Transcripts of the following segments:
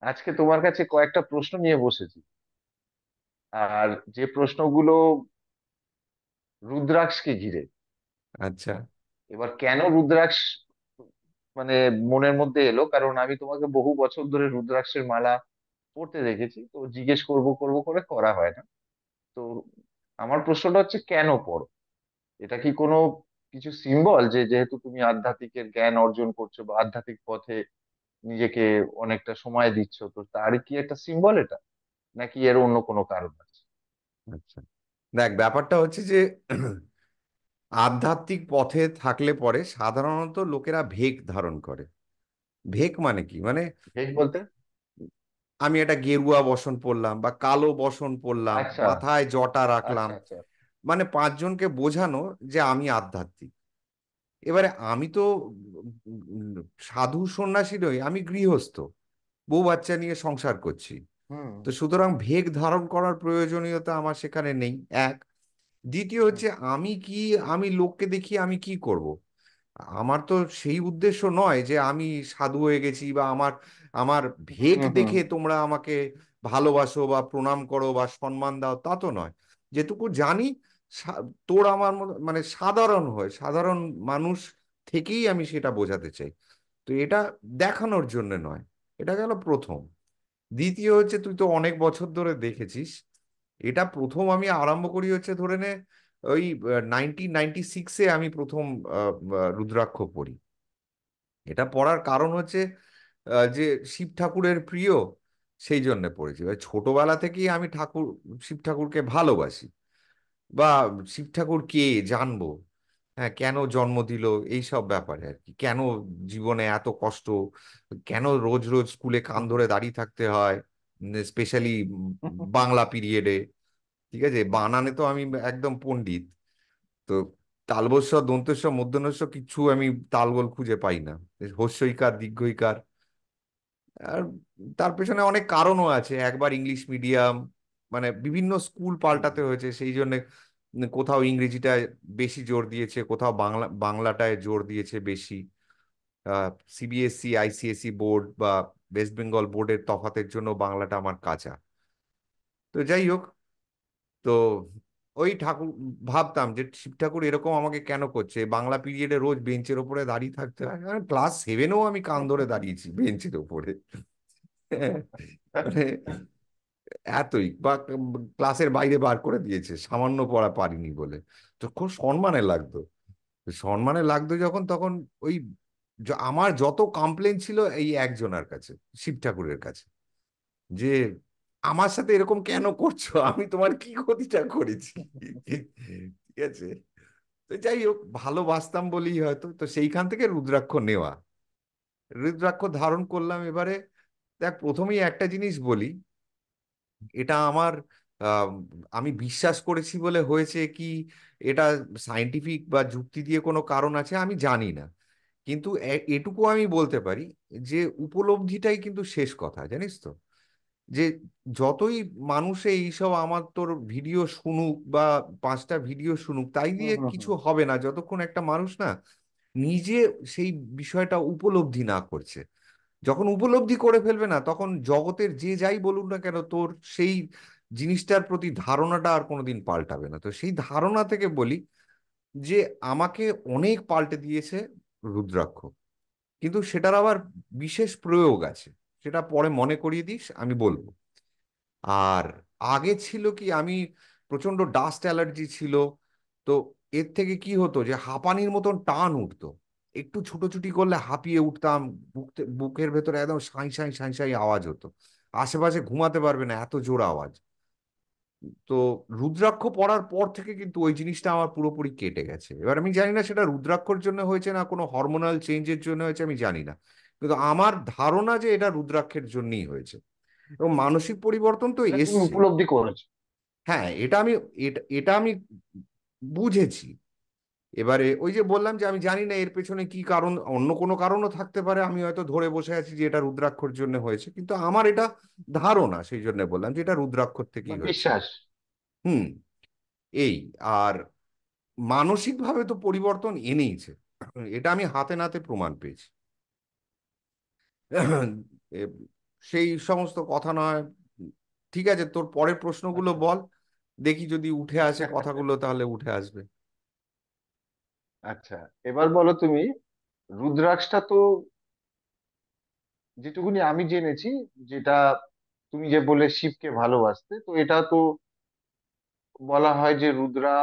আজকে তোমার কাছে কয়েকটা প্রশ্ন নিয়ে বসেছি। আর যে প্রশ্নগুলো রুদ্রাক্ষকে ঘিরে। আচ্ছা। এবার কেন রুদ্রাক্ষ মানে মনের মধ্যে এলো, কারণ আমি তোমাকে বহু বছর ধরে রুদ্রাক্ষের মালা পড়তে দেখেছি, তো জিজ্ঞেস করব করব করে করা হয় না। তো আমার প্রশ্নটা হচ্ছে, কেন পড়ো? এটা কি কোনো কিছু সিম্বল, যে যেহেতু তুমি আধ্যাত্মিকের জ্ঞান অর্জন করছো বা আধ্যাত্মিক পথে নিজেকে অনেকটা সময় দিচ্ছ, তো তারই কি একটা সিম্বল এটা, নাকি এর অন্য কোনো কারণ আছে? আচ্ছা, দেখ ব্যাপারটা হচ্ছে যে আধ্যাত্মিক পথে থাকলে পরে সাধারণত লোকেরা ভেক ধারণ করে। ভেক মানে কি, মানে ঠিক বলতে? আমি একটা গেরুয়া বসন পরলাম বা কালো বসন পরলাম, আচ্ছা, মাথায় জটা রাখলাম, আচ্ছা, আচ্ছা। মানে পাঁচজনকে বোঝানো যে আমি আধ্যাত্মিক। এবারে আমি তো উম, সাধু সন্ন্যাসী নই, আমি গৃহস্থ, বউ বাচ্চা নিয়ে সংসার করছি। হুম, তো সুতরাং ভেক ধারণ করার প্রয়োজনীয়তা আমার সেখানে নেই, এক। দ্বিতীয় হুম, হচ্ছে আমি কি, আমি লোককে দেখি আমি কি করব? আমার তো সেই উদ্দেশ্য নয় যে আমি সাধু হয়ে গেছি বা আমার আমার হুম, ভেক হুম, দেখে তোমরা আমাকে ভালোবাসো বা প্রণাম করো বা সম্মান দাও, তা তো নয়। যেটুকু জানি, তোর আমার মানে সাধারণ হয়, সাধারণ মানুষ থেকেই আমি সেটা বোঝাতে চাই। তো এটা দেখানোর জন্য নয়। এটা গেল প্রথম। দ্বিতীয় হচ্ছে, তুই তো অনেক বছর ধরে দেখেছিস, এটা প্রথম আমি আরম্ভ করি হচ্ছে ধরে নে ওই 1996-এ আমি প্রথম রুদ্রাক্ষ পড়ি। এটা পড়ার কারণ হচ্ছে যে শিব ঠাকুরের প্রিয়, সেই জন্য পড়েছি। এবার ছোটবেলা থেকেই আমি শিব ঠাকুরকে ভালোবাসি, বা শিব ঠাকুর কে জানবো, হ্যাঁ, কেন জন্ম দিল, এই সব ব্যাপারে আর কি। কেন জীবনে এত কষ্ট, কেন রোজ রোজ স্কুলে কান ধরে দাঁড়িয়ে থাকতে হয়, স্পেশালি হুম। বাংলা পিরিয়ডে। ঠিক আছে, বানানে তো আমি একদম পণ্ডিত। তো তালবস্য দন্তেশ্ব মূর্ধন্যস্ব কিচ্ছু আমি তালগোল খুঁজে পাই না, হস্যইকার দীর্ঘইকার। আর তার পেছনে অনেক কারণও আছে। একবার ইংলিশ মিডিয়াম, মানে বিভিন্ন স্কুল পাল্টাতে হয়েছে, সেই জন্য কোথাও ইংরেজিটায় বেশি জোর দিয়েছে, কোথাও বাংলাটায় জোর দিয়েছে বেশি। সিবিএসসি আইসিএসসি বোর্ড বা ওয়েস্ট বেঙ্গল বোর্ডের তফাতের জন্য বাংলাটা আমার কাঁচা। তো যাই হোক, তো ওই ঠাকুর ভাবতাম যে শিব ঠাকুর এরকম আমাকে কেন করছে, বাংলা পিরিয়ডে রোজ বেঞ্চের ওপরে দাঁড়িয়ে থাকতে হয়। ক্লাস 7-এও আমি কান ধরে দাঁড়িয়েছি বেঞ্চের ওপরে। মানে এতই, বা ক্লাসের বাইরে বার করে দিয়েছে সামান্য পড়া পারিনি বলে। তো খুব সম্মানে লাগতো। সম্মানে লাগতো যখন, তখন ওই আমার যত কমপ্লেন ছিল এই একজনের কাছে, শিব ঠাকুরের কাছে, যে আমার সাথে এরকম কেন করছো, আমি তোমার কি ক্ষতিটা করেছি? ঠিক আছে। তো যাই হোক, ভালোবাসতাম বলেই হয়তো, তো সেইখান থেকে রুদ্রাক্ষ নেওয়া, রুদ্রাক্ষ ধারণ করলাম। এবারে দেখ, প্রথমেই একটা জিনিস বলি, এটা আমার আহ, আমি বিশ্বাস করেছি বলে হয়েছে কি, এটা সায়েন্টিফিক বা যুক্তি দিয়ে কোনো কারণ আছে আমি জানি না। কিন্তু এটুকু আমি বলতে পারি যে উপলব্ধিটাই কিন্তু শেষ কথা, জানিস তো। যে যতই মানুষে এইসব আমার তোর ভিডিও শুনুক বা 5টা ভিডিও শুনুক, তাই হুম, দিয়ে হুম, কিছু হুম। হবে না যতক্ষণ একটা মানুষ না নিজে সেই বিষয়টা উপলব্ধি না করছে। যখন উপলব্ধি করে ফেলবে না, তখন জগতের যে যাই বলুক না কেন, তোর সেই জিনিসটার প্রতি ধারণাটা আর কোনোদিন পাল্টাবে না। তো সেই ধারণা থেকে বলি যে আমাকে অনেক পাল্টে দিয়েছে রুদ্রাক্ষ। কিন্তু সেটার আবার বিশেষ প্রয়োগ আছে, সেটা পরে মনে করিয়ে দিস, আমি বলবো। আর আগে ছিল কি, আমি প্রচন্ড ডাস্ট অ্যালার্জি ছিল। তো এর থেকে কি হতো, যে হাঁপানির মতন টান উঠতো, একটু ছুটোছুটি করলে হাঁপিয়ে উঠতাম, বুকের ভেতরে একদম সাঁই সাঁই সাঁই সাঁই আওয়াজ হতো, আশেপাশে ঘুমাতে পারবে না, এত জোর আওয়াজ। তো রুদ্রাক্ষ পড়ার পর থেকে কিন্তু ওই জিনিসটা আমার পুরোপুরি কেটে গেছে। এবার আমি জানি না সেটা রুদ্রাক্ষর জন্য হয়েছে না কোনো হরমোনাল চেঞ্জের জন্য হয়েছে, আমি জানি না। কিন্তু আমার ধারণা যে এটা রুদ্রাক্ষের জন্যই হয়েছে, এবং মানসিক পরিবর্তন তো এটা তুমি এসছে। উপলব্ধি করেছো? হ্যাঁ, এটা আমি বুঝেছি। এবারে ওই যে বললাম যে আমি জানি না এর পেছনে কি কারণ, অন্য কোনো কারণও থাকতে পারে, আমি হয়তো ধরে বসে আছি যে এটা রুদ্রাক্ষর জন্য হয়েছে, কিন্তু আমার এটা ধারণা, সেই জন্য বললাম যে এটা রুদ্রাক্ষর বা থেকেই হয়েছে। বিশ্বাস? হুম। এই, আর মানসিকভাবে তো পরিবর্তন এনেইছে, এটা আমি হাতে নাতে প্রমাণ পেয়েছি। সেই সমস্ত কথা নয়। ঠিক আছে, তোর পরের প্রশ্নগুলো আচ্ছা। বল, দেখি যদি উঠে আসে কথাগুলো তাহলে উঠে আসবে। আচ্ছা, এবার বলো তুমি, রুদ্রাক্ষটা তো, যেটুকুনি আমি জেনেছি, যেটা তুমি যে বলে শিবকে ভালোবাসতে, তো এটা তো বলা হয় যে রুদ্রা,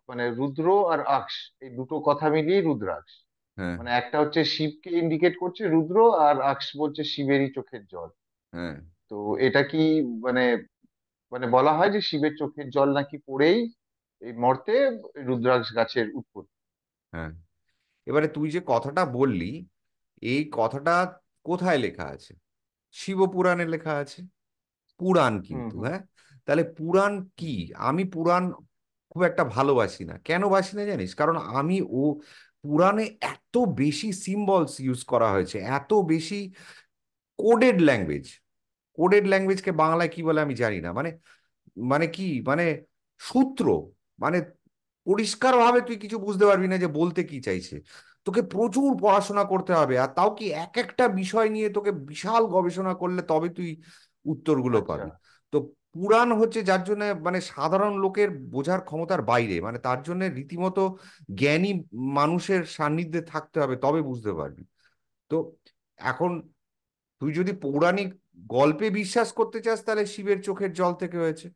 মানে রুদ্র আর আকশ, এই দুটো কথা মিলিয়ে রুদ্রাক্ষ। হ্যাঁ, মানে একটা হচ্ছে শিবকে ইন্ডিকেট করছে রুদ্র, আর আকশ বলছে শিবেরই চোখের জল। হ্যাঁ, তো এটা কি, মানে, মানে বলা হয় যে শিবের চোখের জল নাকি পড়েই এই মর্তে রুদ্রাক্ষ গাছের উৎপত্তি। হ্যাঁ। এবারে তুই যে কথাটা বললি, এই কথাটা কোথায় লেখা আছে? শিবপুরাণে লেখা আছে। পুরাণ হুম কিন্তু, হুম হ্যাঁ। তাহলে পুরাণ কি? আমি পুরাণ খুব একটা ভালোবাসি না। কেন বাসি না জানিস? কারণ আমি পুরাণে এত বেশি সিম্বলস ইউজ করা হয়েছে, এত বেশি কোডেড ল্যাঙ্গুয়েজ। কোডেড ল্যাঙ্গুয়েজকে বাংলায় কি বলে আমি জানি না। মানে, মানে কি, মানে সূত্র, মানে পরিষ্কার ভাবে তুই কিছু বুঝতে পারবি না যে বলতে কি চাইছে। তোকে প্রচুর পড়াশোনা করতে হবে, আর তাও কি এক একটা বিষয় নিয়ে তোকে বিশাল গবেষণা করলে তবে তুই উত্তরগুলো আচ্ছা পাবি। তো পুরাণ হচ্ছে যার জন্য মানে সাধারণ লোকের বোঝার ক্ষমতার বাইরে, মানে তার জন্য রীতিমতো জ্ঞানী মানুষের সান্নিধ্যে থাকতে হবে তবে বুঝতে পারবি। তো এখন তুই যদি পৌরাণিক গল্পে বিশ্বাস করতে চাস তাহলে শিবের চোখের জল থেকে হয়েছে,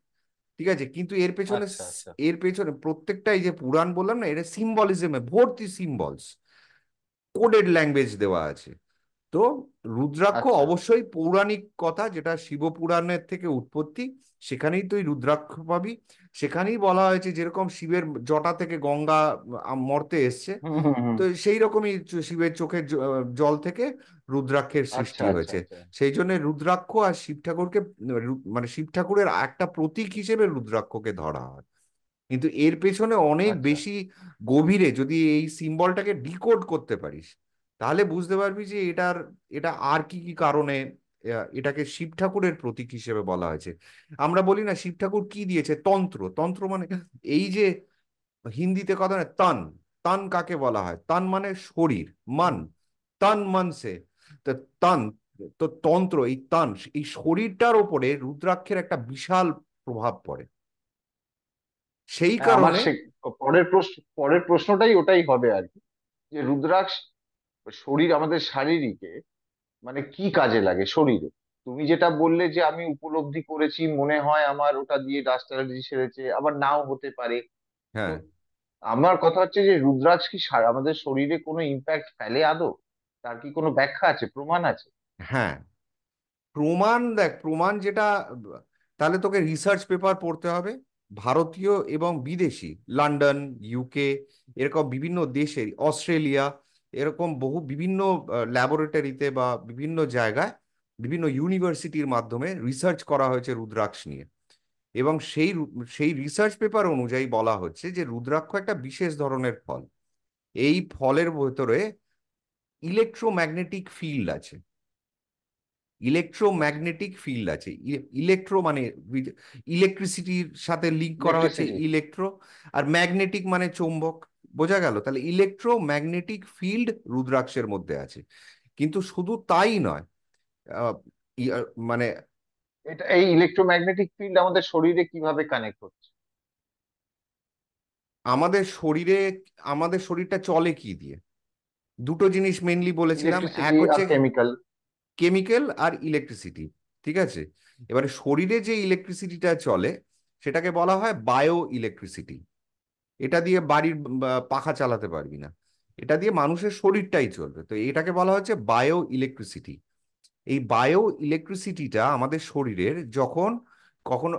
ঠিক আছে। কিন্তু আচ্ছা আচ্ছা এর পেছনে প্রত্যেকটাই যে পুরাণ বললাম না, এটা সিম্বলিজমে ভর্তি, সিম্বলস, কোডেড ল্যাঙ্গুয়েজ দেওয়া আছে। তো রুদ্রাক্ষ আচ্ছা। অবশ্যই পৌরাণিক কথা, যেটা শিবপুরাণের থেকে উৎপত্তি। সেখানেই তুই রুদ্রাক্ষ পাবি। সেখানেই বলা হয়েছে যেরকম শিবের জটা থেকে গঙ্গা মর্তে এসছে, হুম হুম হুম। তো সেই রকমই শিবের চোখের জল থেকে রুদ্রাক্ষের আচ্ছা সৃষ্টি আচ্ছা হয়েছে। আচ্ছা সেই জন্য রুদ্রাক্ষ আর শিব ঠাকুরকে মানে শিব ঠাকুরের একটা প্রতীক হিসেবে রুদ্রাক্ষকে ধরা হয়। কিন্তু এর পেছনে অনেক আচ্ছা বেশি গভীরে যদি এই সিম্বলটাকে ডিকোড করতে পারিস, তাহলে বুঝতে পারবি যে এটা আর কি কি কারণে এটাকে শিব ঠাকুরের প্রতীক হিসেবে বলা হয়েছে। আমরা বলি না শিব ঠাকুর কি দিয়েছে? তন্ত্র। তন্ত্র মানে এই যে হিন্দিতে কথা না, তন। তন কাকে বলা হয়? তন মানে শরীর, মন। হুম। তন মন সে, তো তন, তো তন্ত্র, এই তন, এই শরীরটার ওপরে রুদ্রাক্ষের একটা বিশাল প্রভাব পড়ে। সেই হ্যাঁ, আমার কারণে। সে পরের প্রশ্নটাই ওটাই হবে আর কি, যে রুদ্রাক্ষ শরীর, আমাদের শারীরিকে, মানে কি কাজে লাগে শরীরে? তুমি যেটা বললে যে আমি উপলব্ধি করেছি, মনে হয় আমার ওটা দিয়ে ডাস্ট অ্যালার্জি সেরেছে, আবার নাও হতে পারে। তো হ্যাঁ, আমার কথা হচ্ছে যে রুদ্রাক্ষ কি আমাদের শরীরে কোনো ইম্প্যাক্ট ফেলে আদৌ? তার কি কোনো ব্যাখ্যা আছে, প্রমাণ আছে? হ্যাঁ, প্রমাণ দেখ, প্রমাণ যেটা, তাহলে তোকে রিসার্চ পেপার পড়তে হবে। ভারতীয় এবং বিদেশি, লন্ডন, ইউকে, এরকম বিভিন্ন দেশে, অস্ট্রেলিয়া, এরকম বহু বিভিন্ন ল্যাবরেটরিতে বা বিভিন্ন জায়গায়, বিভিন্ন ইউনিভার্সিটির মাধ্যমে রিসার্চ করা হয়েছে রুদ্রাক্ষ নিয়ে। এবং সেই রিসার্চ পেপার অনুযায়ী বলা হচ্ছে যে রুদ্রাক্ষ একটা বিশেষ ধরনের ফল। এই ফলের ভেতরে ইলেকট্রোম্যাগনেটিক ফিল্ড আছে। আচ্ছা। ইলেকট্রোম্যাগনেটিক ফিল্ড আছে। ইলেকট্রো মানে ইলেকট্রিসিটির সাথে লিঙ্ক করা হচ্ছে ইলেকট্রিসিটি। ইলেকট্রো, আর ম্যাগনেটিক মানে চৌম্বক। বোঝা গেল? তাহলে ইলেকট্রোম্যাগনেটিক ফিল্ড রুদ্রাক্ষের মধ্যে আছে। কিন্তু শুধু তাই নয়, আহ, মানে এটা, এই ইলেকট্রোম্যাগনেটিক ফিল্ড আমাদের শরীরে কিভাবে কানেক্ট হচ্ছে? আমাদের শরীরে, আমাদের শরীরটা চলে কি দিয়ে? দুটো জিনিস মেনলি বলেছিলাম। এক ইলেকট্রিসিটি আর হচ্ছে কেমিক্যাল। কেমিক্যাল আর ইলেকট্রিসিটি, ঠিক আছে। এবারে শরীরে যে ইলেকট্রিসিটিটা চলে সেটাকে বলা হয় বায়ো ইলেকট্রিসিটি। এটা দিয়ে বাড়ির পাখা চালাতে পারবি না। এটা দিয়ে মানুষের শরীরটাই চলবে, তো এটাকে বলা হচ্ছে বায়ো ইলেকট্রিসিটি। এই বায়ো ইলেকট্রিসিটিটা আমাদের শরীরের যখন কখনো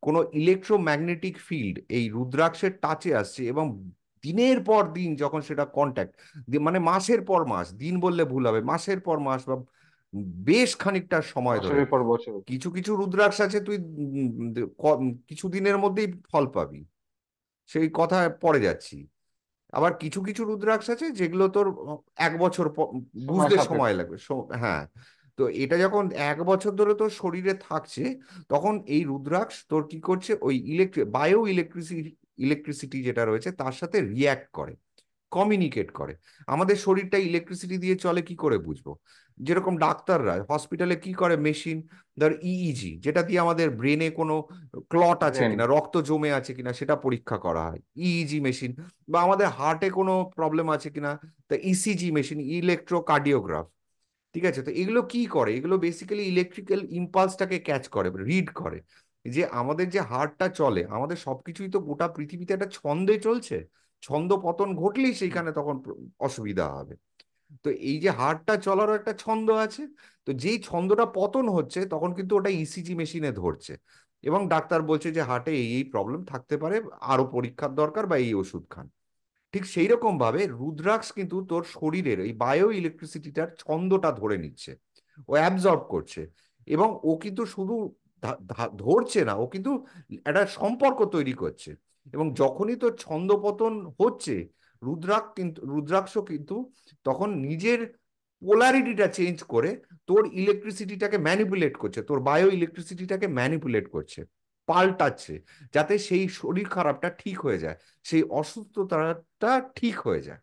কোনো ইলেকট্রোম্যাগনেটিক ফিল্ড এই রুদ্রাক্ষের টাচে আসছে, এবং দিনের পর দিন যখন সেটা কন্ট্যাক্ট, মানে মাসের পর মাস, দিন বললে ভুল হবে, মাসের পর মাস বা বেশ খানিকটা সময় ধরে, বছরের পর বছর। কিছু কিছু রুদ্রাক্ষ আছে তুই কিছু দিনের মধ্যেই ফল পাবি, সেই কথা পরে যাচ্ছি। আবার কিছু কিছু রুদ্রাক্ষ আছে যেগুলো তোর 1 বছর সময় বুঝতে সাপেক্ষ। সময় লাগবে। হ্যাঁ। তো এটা যখন 1 বছর ধরে তোর শরীরে থাকছে, তখন এই রুদ্রাক্ষ তোর কি করছে, ওই বায়ো ইলেকট্রিসিটি যেটা রয়েছে তার সাথে রিয়্যাক্ট করে। কমিউনিকেট করে। আমাদের শরীরটা ইলেকট্রিসিটি দিয়ে চলে কি করে বুঝবো? যেরকম ডাক্তাররা হসপিটালে কি করে, মেশিন, ধর ইইজি, যেটা দিয়ে আমাদের ব্রেনে কোনো ক্লট আছে ব্রেন। কিনা, রক্ত জমে আছে কিনা সেটা পরীক্ষা করা হয়, ইইজি মেশিন। বা আমাদের হার্টে কোনো প্রবলেম আছে কিনা, তা ইসিজি মেশিন, ইলেকট্রোকার্ডিওগ্রাফ। ঠিক আছে, তো এগুলো কি করে? এগুলো বেসিক্যালি ইলেকট্রিক্যাল ইম্পালসটাকে ক্যাচ করে, রিড করে। যে আমাদের যে হার্টটা চলে, আমাদের সবকিছুই তো গোটা পৃথিবীতে একটা ছন্দে চলছে। ছন্দ পতন ঘটলেই সেইখানে তখন অসুবিধা হবে। তো এই যে হার্টটা চলারও একটা ছন্দ আছে, তো যেই ছন্দটা পতন হচ্ছে তখন কিন্তু ওটা ইসিজি মেশিনে ধরছে, এবং ডাক্তার বলছে যে হার্টে এই এই প্রবলেম থাকতে পারে, আরো পরীক্ষার দরকার বা এই ওষুধ খান। ঠিক সেই রকম ভাবে রুদ্রাক্ষ কিন্তু তোর শরীরের এই বায়ো ইলেকট্রিসিটিটার ছন্দটা ধরে নিচ্ছে, ও অ্যাবজর্ব করছে। এবং ও কিন্তু শুধু ধরছে না, ও কিন্তু একটা সম্পর্ক তৈরি করছে। এবং যখনই তোর ছন্দপতন হচ্ছে, রুদ্রাক্ষ কিন্তু তখন নিজের পোলারিটিটা চেঞ্জ করে তোর ইলেকট্রিসিটিটাকে ম্যানিপুলেট করছে, তোর বায়ো ইলেকট্রিসিটিটাকে ম্যানিপুলেট করছে, পাল্টাচ্ছে, যাতে সেই শরীর খারাপটা ঠিক হয়ে যায়, সেই অসুস্থতাটা ঠিক হয়ে যায়।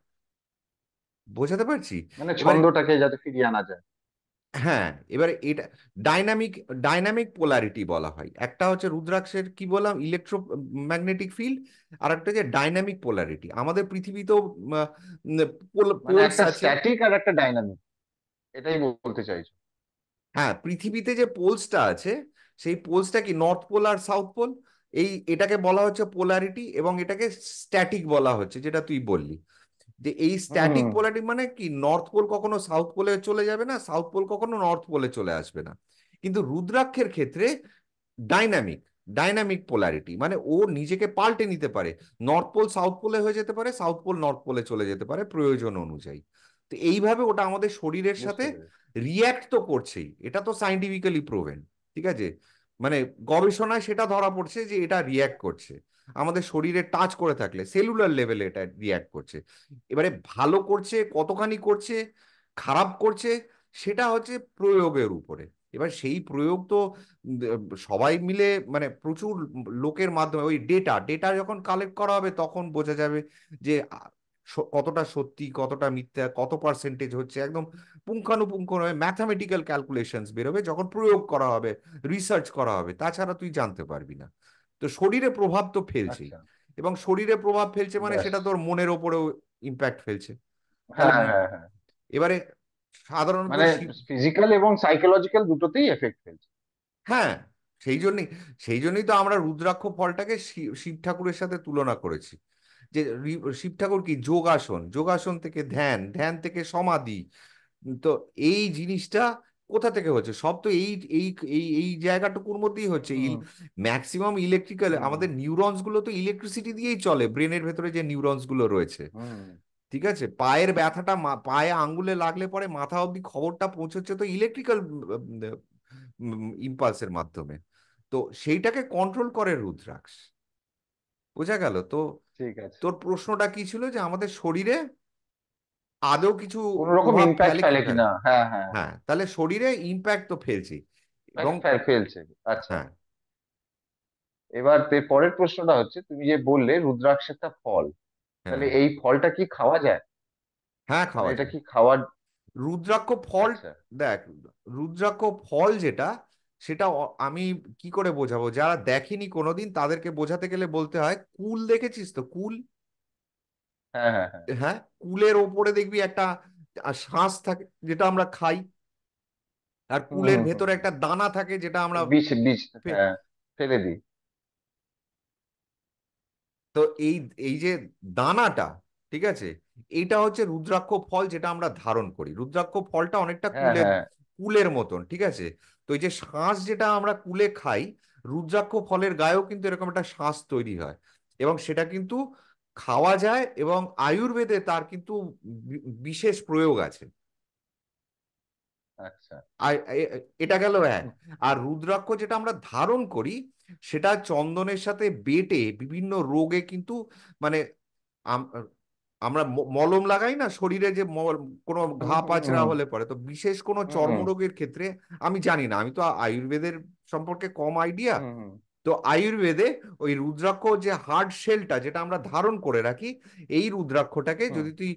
বোঝাতে পারছি? মানে এবারে, ছন্দটাকে যাতে ফিরিয়ে আনা যায়। হ্যাঁ, এবারে এটা ডাইনামিক ডাইনামিক পোলারিটি বলা হয়। একটা হচ্ছে রুদ্রাক্ষের কি বললাম, ইলেকট্রোম্যাগনেটিক ফিল্ড। আর একটা যে ডাইনামিক পোলারিটি, আমাদের পৃথিবীতেও মানে পোলস একটা আছে। স্ট্যাটিক আর একটা ডাইনামিক, এটাই বলতে চাইছো? হ্যাঁ, পৃথিবীতে যে পোলসটা আছে, সেই পোলসটা কি নর্থ পোল আর সাউথ পোল, এটাকে বলা হচ্ছে পোলারিটি, এবং এটাকে স্ট্যাটিক বলা হচ্ছে, যেটা তুই বললি। যে এই স্ট্যাটিক হুম। পোলারিটি মানে কি, নর্থ পোল কখনো সাউথ পোলে চলে যাবে না, সাউথ পোল কখনো নর্থ পোলে চলে আসবে না। কিন্তু রুদ্রাক্ষের ক্ষেত্রে ডাইনামিক ডাইনামিক পোলারিটি, মানে ও নিজেকে পাল্টে নিতে পারে। নর্থ পোল সাউথ পোলে হয়ে যেতে পারে, সাউথ পোল নর্থ পোলে চলে যেতে পারে প্রয়োজন অনুযায়ী। তো এইভাবে ওটা আমাদের শরীরের সাথে বুঝতে পেরেছি। রিয়্যাক্ট তো করছেই, এটা তো সাইন্টিফিক্যালি প্রুভেন। ঠিক আছে, মানে গবেষণায় সেটা ধরা পড়ছে যে এটা রিয়্যাক্ট করছে, আমাদের শরীরে টাচ করে থাকলে সেলুলার লেভেলে এটা রিয়্যাক্ট করছে। এবারে ভালো করছে কতখানি করছে, খারাপ করছে, সেটা হচ্ছে প্রয়োগের উপরে। এবার সেই প্রয়োগ তো সবাই মিলে, মানে প্রচুর লোকের মাধ্যমে ওই ডেটা ডেটা যখন কালেক্ট করা হবে তখন বোঝা যাবে যে কতটা সত্যি কতটা মিথ্যা, কত পার্সেন্টেজ হচ্ছে, একদম পুঙ্খানুপুঙ্খ ম্যাথামেটিক্যাল ক্যালকুলেশনস বেরোবে যখন প্রয়োগ করা হবে, রিসার্চ করা হবে। তাছাড়া তুই জানতে পারবি না। তো শরীরে প্রভাব তো ফেলছেই, আচ্ছা। এবং শরীরে প্রভাব ফেলছে মানে ব্যাস। সেটা তোর মনের ওপরেও ইম্প্যাক্ট ফেলছে। তাহলে হ্যাঁ, হ্যাঁ, হ্যাঁ। এবারে সাধারণত মানে ফিজিক্যাল এবং সাইকোলজিক্যাল দুটোতেই এফেক্ট ফেলছে। হ্যাঁ, সেই জন্যই সেই জন্যই তো আমরা রুদ্রাক্ষ ফলটাকে শিব ঠাকুরের সাথে তুলনা করেছি। যে শিব ঠাকুর কি যোগাসন, যোগাসন থেকে ধ্যান, ধ্যান থেকে সমাধি। তো এই জিনিসটা কোথা থেকে হচ্ছে? সব তো এই এই এই এই জায়গাটুকুর মধ্যেই হচ্ছে। হুম। ম্যাক্সিমাম ইলেকট্রিক্যাল, হুম। আমাদের নিউরনস গুলো তো ইলেকট্রিসিটি দিয়েই চলে, ব্রেনের ভেতরে যে নিউরনস গুলো রয়েছে। হুম। ঠিক আছে, পায়ের ব্যথাটা পায়ে আঙ্গুলে লাগলে পরে মাথা অবধি খবরটা পৌঁছচ্ছে তো ইলেকট্রিক্যাল ইম্পালসের মাধ্যমে। তো সেইটাকে কন্ট্রোল করে রুদ্রাক্ষ। বোঝা গেল তো? ঠিক আছে। তোর প্রশ্নটা কি ছিল, যে আমাদের শরীরে আদৌ কিছু কোন রকম প্রভাব ইম্প্যাক্ট ফেলে কি ফেলে ফেলে? কিনা, হ্যাঁ, হ্যাঁ, হ্যাঁ। হ্যাঁ, তাহলে শরীরে ইম্প্যাক্ট তো ফেলছি। এবং ফেলছে। আচ্ছা। হ্যাঁ, এবার পরের প্রশ্নটা হচ্ছে, তুমি যে বললে রুদ্রাক্ষ একটা ফল, তাহলে হ্যাঁ, এই ফলটা কি খাওয়া যায়? হ্যাঁ, মানে খাওয়া এটা যায়। কি খাওয়ার? রুদ্রাক্ষ ফল, আচ্ছা। দেখ, রুদ্রাক্ষ ফল যেটা, সেটা আমি কি করে বোঝাবো? যারা দেখেনি কোনোদিন তাদেরকে বোঝাতে গেলে বলতে হয়, কুল দেখেছিস তো, কুল? হ্যাঁ, হ্যাঁ, হ্যাঁ। হ্যাঁ, কুলের ওপরে দেখবি একটা শাঁস থাকে যেটা আমরা খাই, আর হুম, কুলের হুম, হুম, ভেতরে হুম। একটা দানা থাকে যেটা আমরা বীজ, বীজ। ফে- হ্যাঁ, ফেলে দিই। তো এই এই যে দানাটা, ঠিক আছে, এইটা হচ্ছে রুদ্রাক্ষ ফল যেটা আমরা ধারণ করি। রুদ্রাক্ষ ফলটা অনেকটা হ্যাঁ, কুলের হ্যাঁ। কুলের মতন, ঠিক আছে। তো এই যে শাঁস যেটা আমরা কুলে খাই, রুদ্রাক্ষ ফলের গায়েও কিন্তু এরকম একটা শাঁস তৈরি হয়, এবং সেটা কিন্তু খাওয়া যায়, এবং আয়ুর্বেদে তার কিন্তু বিশেষ প্রয়োগ আছে। আচ্ছা। আর এটা গেল এক। আর রুদ্রাক্ষ যেটা আমরা ধারণ করি, সেটা চন্দনের সাথে বেটে বিভিন্ন রোগে কিন্তু, মানে আম- আমরা মলম লাগাই না শরীরে, যে কোনো হুম, ঘা হুম, পাচড়া হুম, হলে পরে, তো বিশেষ কোনো হুম, হুম, চর্মরোগের ক্ষেত্রে, আমি জানি না, আমি তো আয়ুর্বেদের সম্পর্কে কম আইডিয়া, হুম, হুম। তো আয়ুর্বেদে ওই রুদ্রাক্ষ যে হার্ড শেলটা যেটা আমরা ধারণ করে রাখি, এই রুদ্রাক্ষটাকে হুম। যদি তুই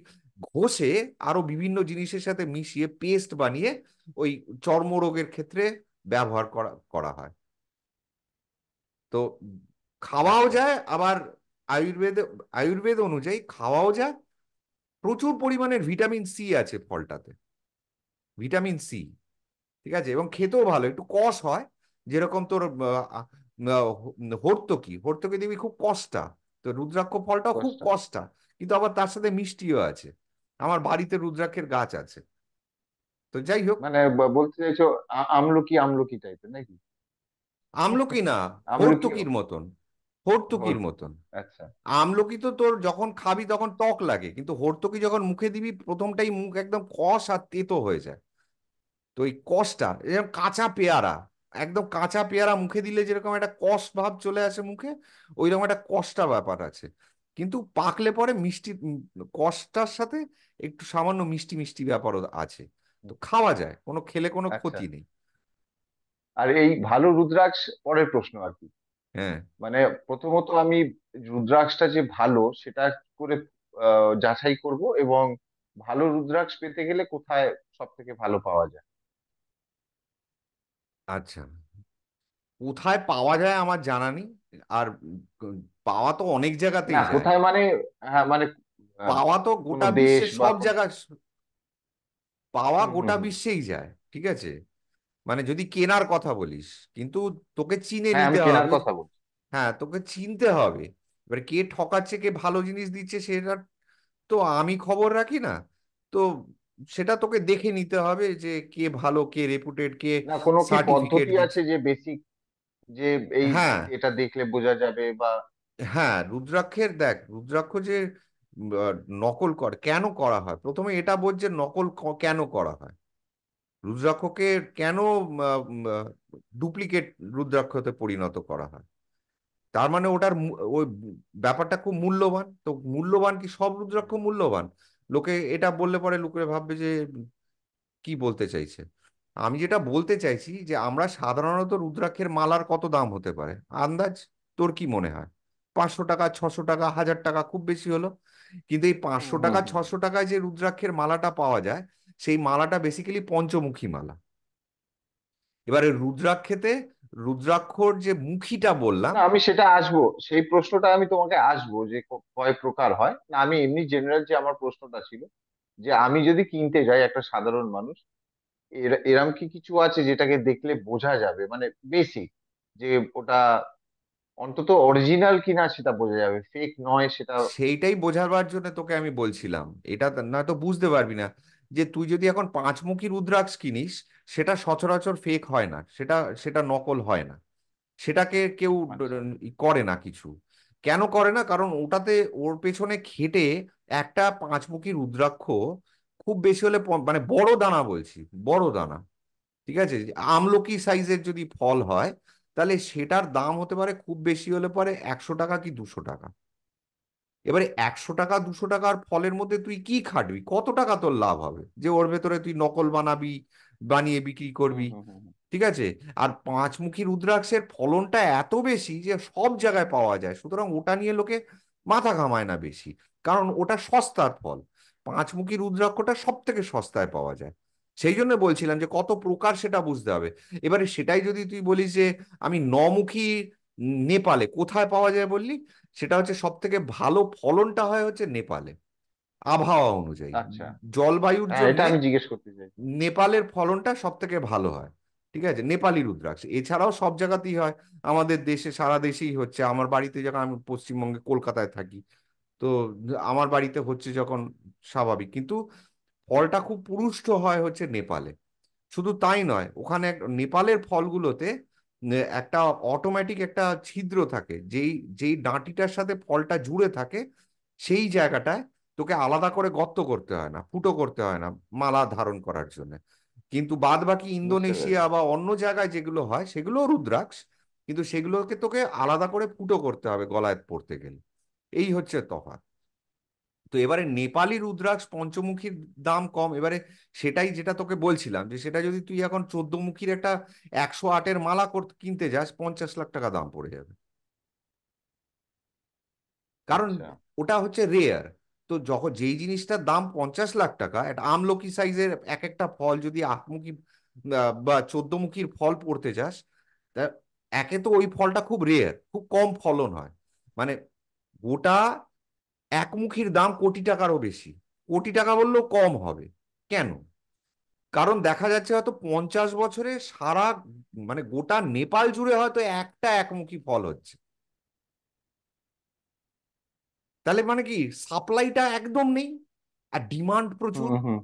ঘষে আরো বিভিন্ন জিনিসের সাথে মিশিয়ে পেস্ট বানিয়ে ওই চর্মরোগের ক্ষেত্রে ব্যবহার করা করা হয়। তো খাওয়াও আচ্ছা। যায় আবার, আয়ুর্বেদে, আয়ুর্বেদ অনুযায়ী খাওয়াও যায়। প্রচুর পরিমাণের ভিটামিন সি আছে ফলটাতে, ভিটামিন সি, ঠিক আছে, এবং খেতেও ভালো, একটু কষ হয়। যেরকম তোর হর্তকি, হর্তকি দেখবি খুব কষ্টা, তো রুদ্রাক্ষ ফলটাও খুব দশটা। কষ্টা, কিন্তু আবার তার সাথে মিষ্টিও আছে। আমার বাড়িতে রুদ্রাক্ষের গাছ আছে। তো যাই হোক, মানে বলতে চাইছো আমলকি আমলকি টাইপের নাকি? আমলকি না, আমলকি। হর্তুকির মতন, হর্তুকির ভর্তুকি। মতন। আচ্ছা। আমলকি তো তোর যখন খাবি তখন টক লাগে, কিন্তু হর্তুকি যখন মুখে দিবি প্রথমটাই মুখ একদম কষ আর তেতো হয়ে যায়। তো এই কষটা এরকম কাঁচা পেয়ারা, একদম কাঁচা পেয়ারা মুখে দিলে যেরকম একটা কষ ভাব চলে আসে মুখে, ওইরকম একটা কষটা ব্যাপার আছে। কিন্তু পাকলে পরে মিষ্টি, কষটার সাথে একটু সামান্য মিষ্টি মিষ্টি ব্যাপারও আছে। তো হুম। খাওয়া যায়, কোনো খেলে কোনো আচ্ছা। ক্ষতি নেই। আর এই ভালো রুদ্রাক্ষ, পরের প্রশ্ন আর কি। হ্যাঁ। মানে প্রথমত আমি রুদ্রাক্ষটা যে ভালো সেটা কি করে যাচাই করব, এবং ভালো রুদ্রাক্ষ পেতে গেলে কোথায় সব থেকে ভালো পাওয়া যায়? আচ্ছা, কোথায় পাওয়া যায় আমার জানা নেই। আর পাওয়া তো অনেক না জায়গাতেই যায়। কোথায় মানে, হ্যাঁ মানে আহ, পাওয়া তো কোনো গোটা দেশ বিশ্বের বা সব জায়গায়, পাওয়া হুম হুম গোটা হুম। বিশ্বেই যায়, ঠিক আছে। মানে যদি কেনার কথা বলিস, কিন্তু তোকে চিনে হ্যাঁ আমি নিতে কেনার হবে। কথা বলছি। হ্যাঁ, তোকে চিনতে হবে। এবার কে ঠকাচ্ছে কে ভালো জিনিস দিচ্ছে সেটা তো আমি খবর রাখি না। তো সেটা তোকে দেখে নিতে হবে যে কে ভালো, কে রেপুটেড, কে না কোনো কি সার্টিফিকেট পদ্ধতি দিচ্ছে। আছে যে বেসিক, যে এই হ্যাঁ, এটা দেখলে বোঝা যাবে বা? হ্যাঁ, রুদ্রাক্ষের দেখ, রুদ্রাক্ষ যে নকল করে কেন করা হয়, প্রথমে এটা বোঝ যে নকল কেন করা হয়। রুদ্রাক্ষকে কেন ডুপ্লিকেট রুদ্রাক্ষতে পরিণত করা হয়? তার মানে ওটার ওই ব্যাপারটা খুব মূল্যবান। তো মূল্যবান কি সব রুদ্রাক্ষ মূল্যবান? লোকে এটা বললে পরে লোকে ভাববে যে কি বলতে চাইছে। আমি যেটা বলতে চাইছি যে আমরা সাধারণত রুদ্রাক্ষের মালার কত দাম হতে পারে আন্দাজ তোর কি মনে হয়? 500 টাকা, 600 টাকা, 1000 টাকা খুব বেশি হলো। কিন্তু এই হুম 500 টাকা, হুম হুম। 600 টাকায় যে রুদ্রাক্ষের মালাটা পাওয়া যায়, সেই মালাটা বেসিক্যালি পঞ্চমুখী মালা। এবারে রুদ্রাক্ষেতে রুদ্রাক্ষর যে মুখীটা বললাম। না আমি সেটা আসবো, সেই প্রশ্নটা আমি তোমাকে আসবো যে কয় প্রকার হয় না, আমি এমনি জেনারেল যে আমার প্রশ্নটা ছিল, যে আমি যদি কিনতে যাই একটা সাধারণ মানুষ, এরম কি কিছু আছে যেটাকে দেখলে বোঝা যাবে, মানে বেসিক, যে ওটা অন্তত অরিজিনাল কিনা সেটা বোঝা যাবে, ফেক নয় সেটা? সেইটাই বোঝাবার জন্য তোকে আমি বলছিলাম, এটা না তো বুঝতে পারবি না যে তুই যদি এখন পাঁচমুখী রুদ্রাক্ষ কিনিস, সেটা সচরাচর ফেক হয় না, সেটা সেটা নকল হয় না। সেটাকে কেউ আচ্ছা। করে না কিছু। কেন করে না? কারণ ওটাতে ওর পেছনে খেটে একটা পাঁচমুখী রুদ্রাক্ষ খুব বেশি হলে মানে বড় দানা বলছি, বড় দানা, ঠিক আছে, আমলকি সাইজের যদি ফল হয়, তাহলে সেটার দাম হতে পারে খুব বেশি হলে পরে 100 টাকা কি 200 টাকা। এবারে 100 টাকা 200 টাকার ফলের মধ্যে তুই কি খাটবি, কত টাকা তোর লাভ হবে যে ওর ভেতরে তুই নকল বানাবি, বানিয়ে বিক্রি হুম করবি, হুম হুম হুম। ঠিক আছে। আর পাঁচমুখী রুদ্রাক্ষের ফলনটা এত বেশি যে সব জায়গায় পাওয়া যায়, সুতরাং ওটা নিয়ে লোকে মাথা ঘামায় না বেশি, কারণ ওটা সস্তার ফল। পাঁচমুখী রুদ্রাক্ষটা সব থেকে সস্তায় পাওয়া যায়। সেই জন্য বলছিলাম যে কত প্রকার সেটা বুঝতে হবে। এবারে সেটাই যদি তুই বলিস যে আমি নমুখী নেপালে কোথায় পাওয়া যায় বললি, সেটা হচ্ছে সব থেকে ভালো ফলনটা হয় হচ্ছে নেপালে, আবহাওয়া অনুযায়ী, আচ্ছা। জলবায়ুর হ্যাঁ এটা জন্যে আমি জিজ্ঞেস করতে চাই। নেপালের ফলনটা সব থেকে ভালো হয়, ঠিক আছে, নেপালি রুদ্রাক্ষ। এছাড়াও সব জায়গাতেই হয়, আমাদের দেশে সারা দেশেই হচ্ছে। আমার বাড়িতে যখন আমি পশ্চিমবঙ্গে কলকাতায় থাকি, তো আমার বাড়িতে হচ্ছে যখন, স্বাভাবিক। কিন্তু ফলটা খুব পুরুষ্ট হয় হচ্ছে নেপালে। শুধু তাই নয়, ওখানে নেপালের ফলগুলোতে একটা অটোমেটিক একটা ছিদ্র থাকে, যেই যেই ডাঁটিটার সাথে ফলটা জুড়ে থাকে, সেই জায়গাটায় তোকে আলাদা করে গর্ত করতে হয় না, ফুটো করতে হয় না মালা ধারণ করার জন্য। কিন্তু বাদ বাকি বুঝতে ইন্দোনেশিয়া পেরেছি। বা অন্য জায়গায় যেগুলো হয় সেগুলো রুদ্রাক্ষ, কিন্তু সেগুলোকে তোকে আলাদা করে ফুটো করতে হবে গলায় পড়তে গেলে। এই হচ্ছে তফাৎ। তো এবারে নেপালি রুদ্রাক্ষ পঞ্চমুখীর দাম কম। এবারে সেটাই যেটা তোকে বলছিলাম, যে সেটা যদি তুই এখন 14 মুখীর একটা 108-এর মালা কিনতে যাস, 50 লাখ টাকা দাম পড়ে যাবে। কারণ আচ্ছা। ওটা হচ্ছে রেয়ার। তো যখন যেই জিনিসটার দাম 50 লাখ টাকা, একটা আমলকি সাইজের এক একটা ফল যদি 8 মুখী বা 14 মুখীর ফল পড়তে চাস, তা একে তো ওই ফলটা খুব রেয়ার, খুব কম ফলন হয়। মানে গোটা একমুখীর দাম কোটি টাকারও বেশি। কোটি টাকা বললেও কম হবে। কেন? কারণ দেখা যাচ্ছে হয়তো 50 বছরে সারা, মানে গোটা নেপাল জুড়ে হয়তো একটা একমুখী ফল হচ্ছে। তাহলে মানে কি, সাপ্লাইটা একদম নেই, আর ডিমান্ড প্রচুর। হুম হুম।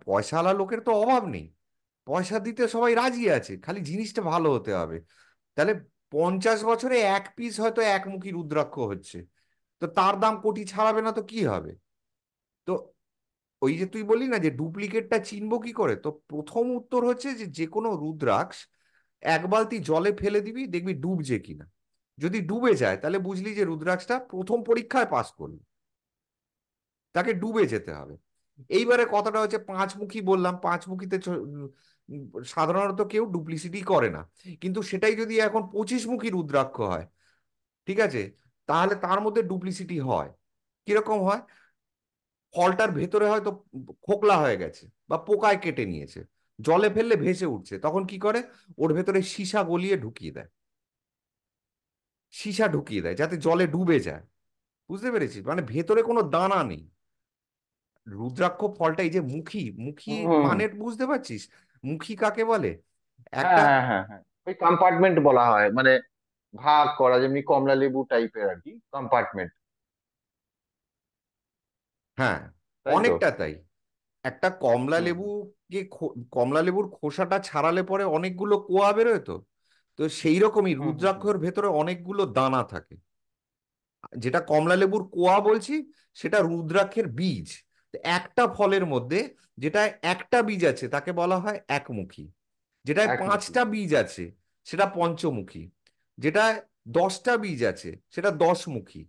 পয়সাওয়ালা লোকের তো অভাব নেই, পয়সা দিতে সবাই রাজি আছে, খালি জিনিসটা ভালো হতে হবে। তাহলে 50 বছরে এক পিস হয়তো একমুখী রুদ্রাক্ষ হচ্ছে, তো তার দাম কোটি ছাড়াবে না তো কি হবে? তো ওই যে তুই বললি না যে ডুপ্লিকেটটা চিনবো কি করে, তো প্রথম উত্তর হচ্ছে যে যে কোনো রুদ্রাক্ষ এক বালতি জলে ফেলে দিবি, দেখবি ডুবছে কিনা। যদি ডুবে যায় তাহলে বুঝলি যে রুদ্রাক্ষটা প্রথম পরীক্ষায় পাস করলো, তাকে ডুবে যেতে হবে। এইবারে কথাটা হচ্ছে পাঁচমুখী বললাম, পাঁচমুখীতে সাধারণত কেউ ডুপ্লিসিটি করে না। কিন্তু সেটাই যদি এখন 25 মুখী রুদ্রাক্ষ হয়, ঠিক আছে, তাহলে তার মধ্যে ডুপ্লিসিটি হয়। কিরকম হয়? ফলটার ভেতরে হয়তো খোকলা হয়ে গেছে বা পোকায় কেটে নিয়েছে, জলে ফেললে ভেসে উঠছে, তখন কি করে, ওর ভেতরে সীসা গলিয়ে ঢুকিয়ে দেয়। সীসা ঢুকিয়ে দেয় যাতে জলে ডুবে যায়। বুঝতে পেরেছিস? মানে ভেতরে কোনো দানা নেই। রুদ্রাক্ষ ফলটা, এই যে মুখী, মুখী হুম। মানে বুঝতে পারছিস? মুখী কাকে বলে? হ্যাঁ একটা, হ্যাঁ হ্যাঁ হ্যাঁ, ওই কম্পার্টমেন্ট বলা হয়, মানে ভাগ করা, যেমনি কমলা লেবু টাইপের আর কি, কম্পার্টমেন্ট। হ্যাঁ, তাই তো। অনেকটা তাই। একটা কমলা হুম হুম লেবুকে কমলা লেবুর খোসাটা ছাড়ালে পরে অনেকগুলো কোয়া বেরোয় তো। তো সেই রকমই হুম হুম হুম। রুদ্রাক্ষর ভেতরে অনেকগুলো দানা থাকে। যেটা কমলা লেবুর কোয়া বলছি, সেটা রুদ্রাক্ষের বীজ। তো একটা ফলের মধ্যে যেটা একটা বীজ আছে তাকে বলা হয় একমুখী, যেটায় একমুখী। 5টা বীজ আছে সেটা পঞ্চমুখী, যেটা 10টা বীজ আছে সেটা 10 মুখী।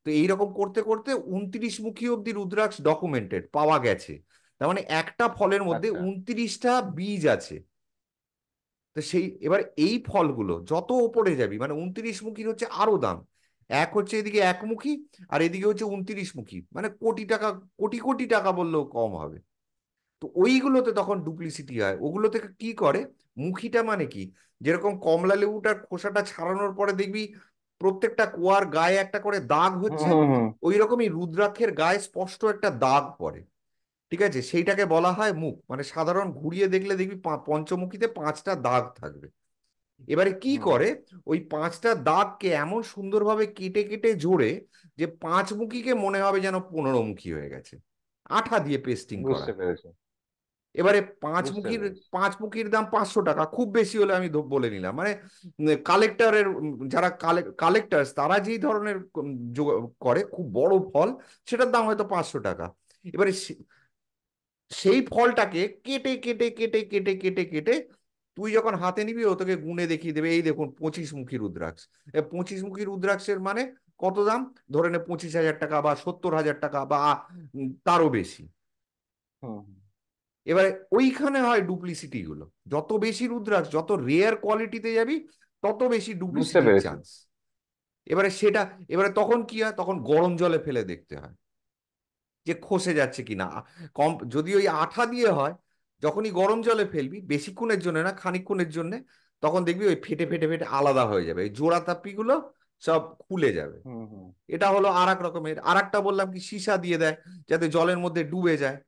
তো এইরকম করতে করতে 29 মুখী অব্দি রুদ্রাক্ষ ডকুমেন্টেড পাওয়া গেছে। তার মানে একটা ফলের মধ্যে আচ্ছা। 29টা বীজ আছে। তো সেই এবার এই ফলগুলো যত ওপরে যাবি, মানে 29 মুখীর হচ্ছে আরো দাম। এক হচ্ছে এদিকে একমুখী, আর এদিকে হচ্ছে 29 মুখী, মানে কোটি টাকা, কোটি কোটি টাকা বললেও কম হবে। তো ওইগুলোতে তখন ডুপ্লিসিটি হয়। ওগুলো থেকে কি করে, মুখিটা মানে কি, যেরকম কমলা লেবুটার খোসাটা ছাড়ানোর পরে দেখবি প্রত্যেকটা কোয়ার গায়ে একটা করে দাগ হুম হচ্ছে, হুম হুম। ওই রকমই রুদ্রাক্ষের গায়ে স্পষ্ট একটা দাগ পড়ে। ঠিক আছে, সেইটাকে বলা হয় মুখ। মানে সাধারণ ঘুরিয়ে দেখলে দেখবি পঞ্চমুখীতে 5টা দাগ থাকবে। এবারে কি হুম করে, হুম। ওই 5টা দাগকে এমন সুন্দরভাবে কেটে কেটে জোড়ে যে 5 মুখীকে মনে হবে যেন 15 মুখী হয়ে গেছে, আঠা দিয়ে পেস্টিং করা। বুঝতে পেরেছি। এবারে পাঁচ বুঝতে মুখীর পেরেছি। 5 মুখীর দাম 500 টাকা, খুব বেশি হলে আমি বলে নিলাম, মানে কালেক্টরের, যারা কালেক্টার্স তারা যেই ধরনের করে খুব বড় ফল, সেটার দাম হয়তো 500 টাকা। এবারে সেই ফলটাকে কেটে কেটে কেটে কেটে কেটে কেটে তুই যখন হাতে নিবি, ও তোকে গুণে দেখিয়ে দেবে, এই দেখুন 25 মুখী রুদ্রাক্ষ। 25 মুখী রুদ্রাক্ষের মানে কত দাম? ধরে নে 25,000 টাকা বা 70,000 টাকা বা তারও বেশি। হুম হুম। এবারে ওইখানে হয় ডুপ্লিসিটি গুলো। যত বেশি রুদ্রাক্ষ, যত রেয়ার কোয়ালিটিতে যাবি, তত বেশি বুঝতে ডুপ্লিসিটির পেরেছি। চান্স। এবারে সেটা, এবারে তখন কি হয়, তখন গরম জলে ফেলে দেখতে হয় যে খসে যাচ্ছে কিনা। কম যদি ওই আঠা দিয়ে হয়, যখনই গরম জলে ফেলবি, বেশিক্ষণের জন্য না, খানিকক্ষণের জন্য, তখন দেখবি ওই ফেটে ফেটে ফেটে আলাদা হয়ে যাবে, এই জোড়া তাপ্পি গুলো সব খুলে যাবে। হুম হুম। এটা হলো আর এক রকমের। আর একটা বললাম কি, সীসা দিয়ে দেয় যাতে জলের মধ্যে ডুবে যায়।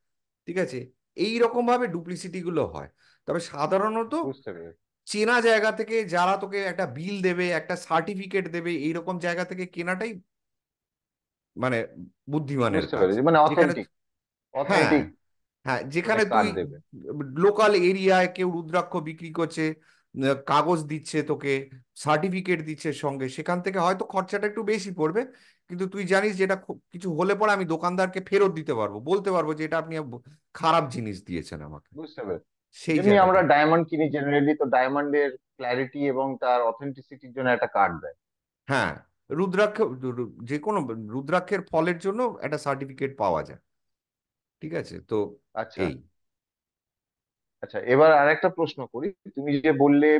ঠিক আছে, এই রকম ভাবে ডুপ্লিসিটি গুলো হয়। তবে সাধারণত বুঝতে পেরেছি। চেনা জায়গা থেকে, যারা তোকে একটা বিল দেবে, একটা সার্টিফিকেট দেবে, এইরকম জায়গা থেকে কেনাটাই মানে বুদ্ধিমানের বুঝতে কাজ। পেরেছি, মানে যেখানে, অথেন্টিক। হ্যাঁ, অথেন্টিক। হ্যাঁ, মানে যেখানে তুই কার্ড দেবে। লোকাল এরিয়ায় কেউ রুদ্রাক্ষ বিক্রি করছে, কাগজ দিচ্ছে তোকে, সার্টিফিকেট দিচ্ছে সঙ্গে, সেখান থেকে হয়তো খরচাটা একটু বেশি পড়বে। কিন্তু তুই জানিস যে এটা কিছু হলে পরে আমি দোকানদারকে ফেরত দিতে পারবো, বলতে পারবো যে এটা আপনি খারাপ জিনিস দিয়েছেন আমাকে। বুঝতে পেরেছি। সেই যেমনি আমরা জায়গাটা, ডায়মন্ড কিনি জেনারেলি, তো ডায়মন্ডের ক্ল্যারিটি এবং তার অথেন্টিসিটির জন্য একটা কার্ড দেয়। হ্যাঁ, রুদ্রাক্ষ, যে কোনো রুদ্রাক্ষের ফলের জন্য একটা সার্টিফিকেট পাওয়া যায়। ঠিক আছে তো, আচ্ছা। এই। আচ্ছা, এবার আরেকটা প্রশ্ন করি। তুমি যে বললে,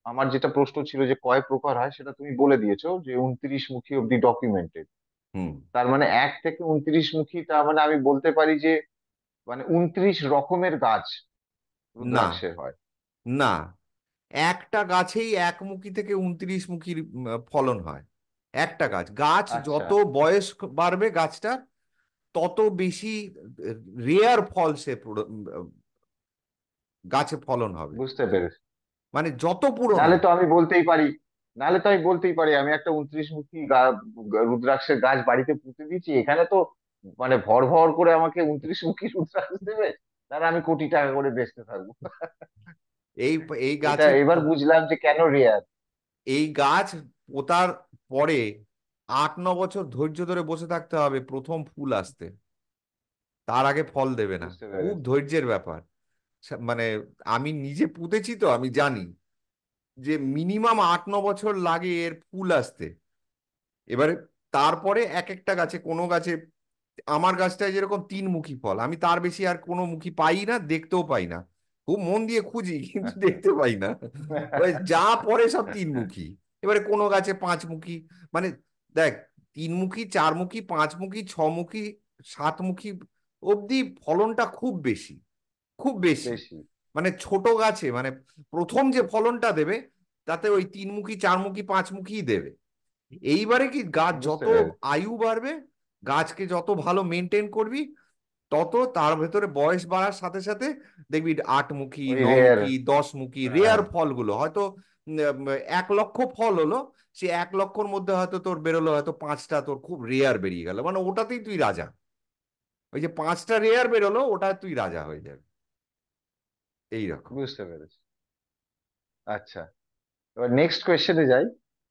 আমার যেটা প্রশ্ন ছিল যে কয় প্রকার হয়, সেটা তুমি বলে দিয়েছো যে 29 মুখী অব্দি ডকুমেন্টেড। হুম। তার মানে 1 থেকে 29 মুখী, তার মানে আমি বলতে পারি যে মানে 29 রকমের গাছ না, রুদ্রাক্ষের হয়। না, একটা গাছেই একমুখী থেকে 29 মুখীর ফলন হয়। একটা গাছ, গাছ আচ্ছা, যত বয়স বাড়বে গাছটার, তত বেশি রেয়ার ফল সে গাছে ফলন হবে। বুঝতে পেরেছি। মানে যত পুরনো। নাহলে তো আমি বলতেই পারি, নাহলে তো আমি বলতেই পারি আমি একটা 29 মুখী রুদ্রাক্ষের গাছ বাড়িতে পুঁতে দিয়েছি, এখানে তো মানে ভর ভর করে আমাকে 29 মুখী রুদ্রাক্ষ দেবে, তাহলে আমি কোটি টাকা করে বেচতে থাকবো। এই এই এটা গাছে এবার বুঝলাম যে কেন রেয়ার। এই গাছ পোতার পরে 8-9 বছর ধৈর্য ধরে বসে থাকতে হবে প্রথম ফুল আসতে, তার আগে ফল দেবে না। বুঝতে খুব পেরেছি। ধৈর্যের ব্যাপার। মানে আমি নিজে পুঁতেছি তো আমি জানি যে মিনিমাম 8-9 বছর লাগে এর ফুল আসতে। এবারে তারপরে এক একটা গাছে, কোনো গাছে, আমার গাছটায় যেরকম 3 মুখী ফল, আমি তার বেশি আর কোনো মুখী পাই না, দেখতেও পাই না। খুব মন দিয়ে খুঁজি কিন্তু আচ্ছা। দেখতে পাই না। ওই যা পরে সব 3 মুখী। এবারে কোনো গাছে 5 মুখী। মানে দেখ, 3 মুখী, 4 মুখী, 5 মুখী, 6 মুখী, 7 মুখী অবধি ফলনটা খুব বেশি, খুব বেশি। বেশি। মানে ছোট গাছে মানে প্রথম যে ফলনটা দেবে, তাতে ওই 3 মুখী, 4 মুখী, 5 মুখী দেবে। এইবারে কি, গাছ বুঝতে যত পেরেছি। আয়ু বাড়বে, গাছকে যত ভালো মেনটেন করবি, তত তার ভেতরে বয়স বাড়ার সাথে সাথে দেখবি 8 মুখী, ওই রেয়ার। 9 মুখী, 10 মুখী রেয়ার হ্যাঁ। ফলগুলো হয়তো 1 লক্ষ ফল হলো, সে 1 লক্ষর মধ্যে হয়তো তোর বেরোলো হয়তো 5টা তোর খুব রেয়ার বেরিয়ে গেল, মানে ওটাতেই তুই রাজা। ওই যে 5টা রেয়ার বেরোলো, ওটা তুই রাজা হয়ে যাবে। এইরকম। বুঝতে পেরেছি। আচ্ছা, এবার নেক্সট কোয়েশ্চেনে যাই।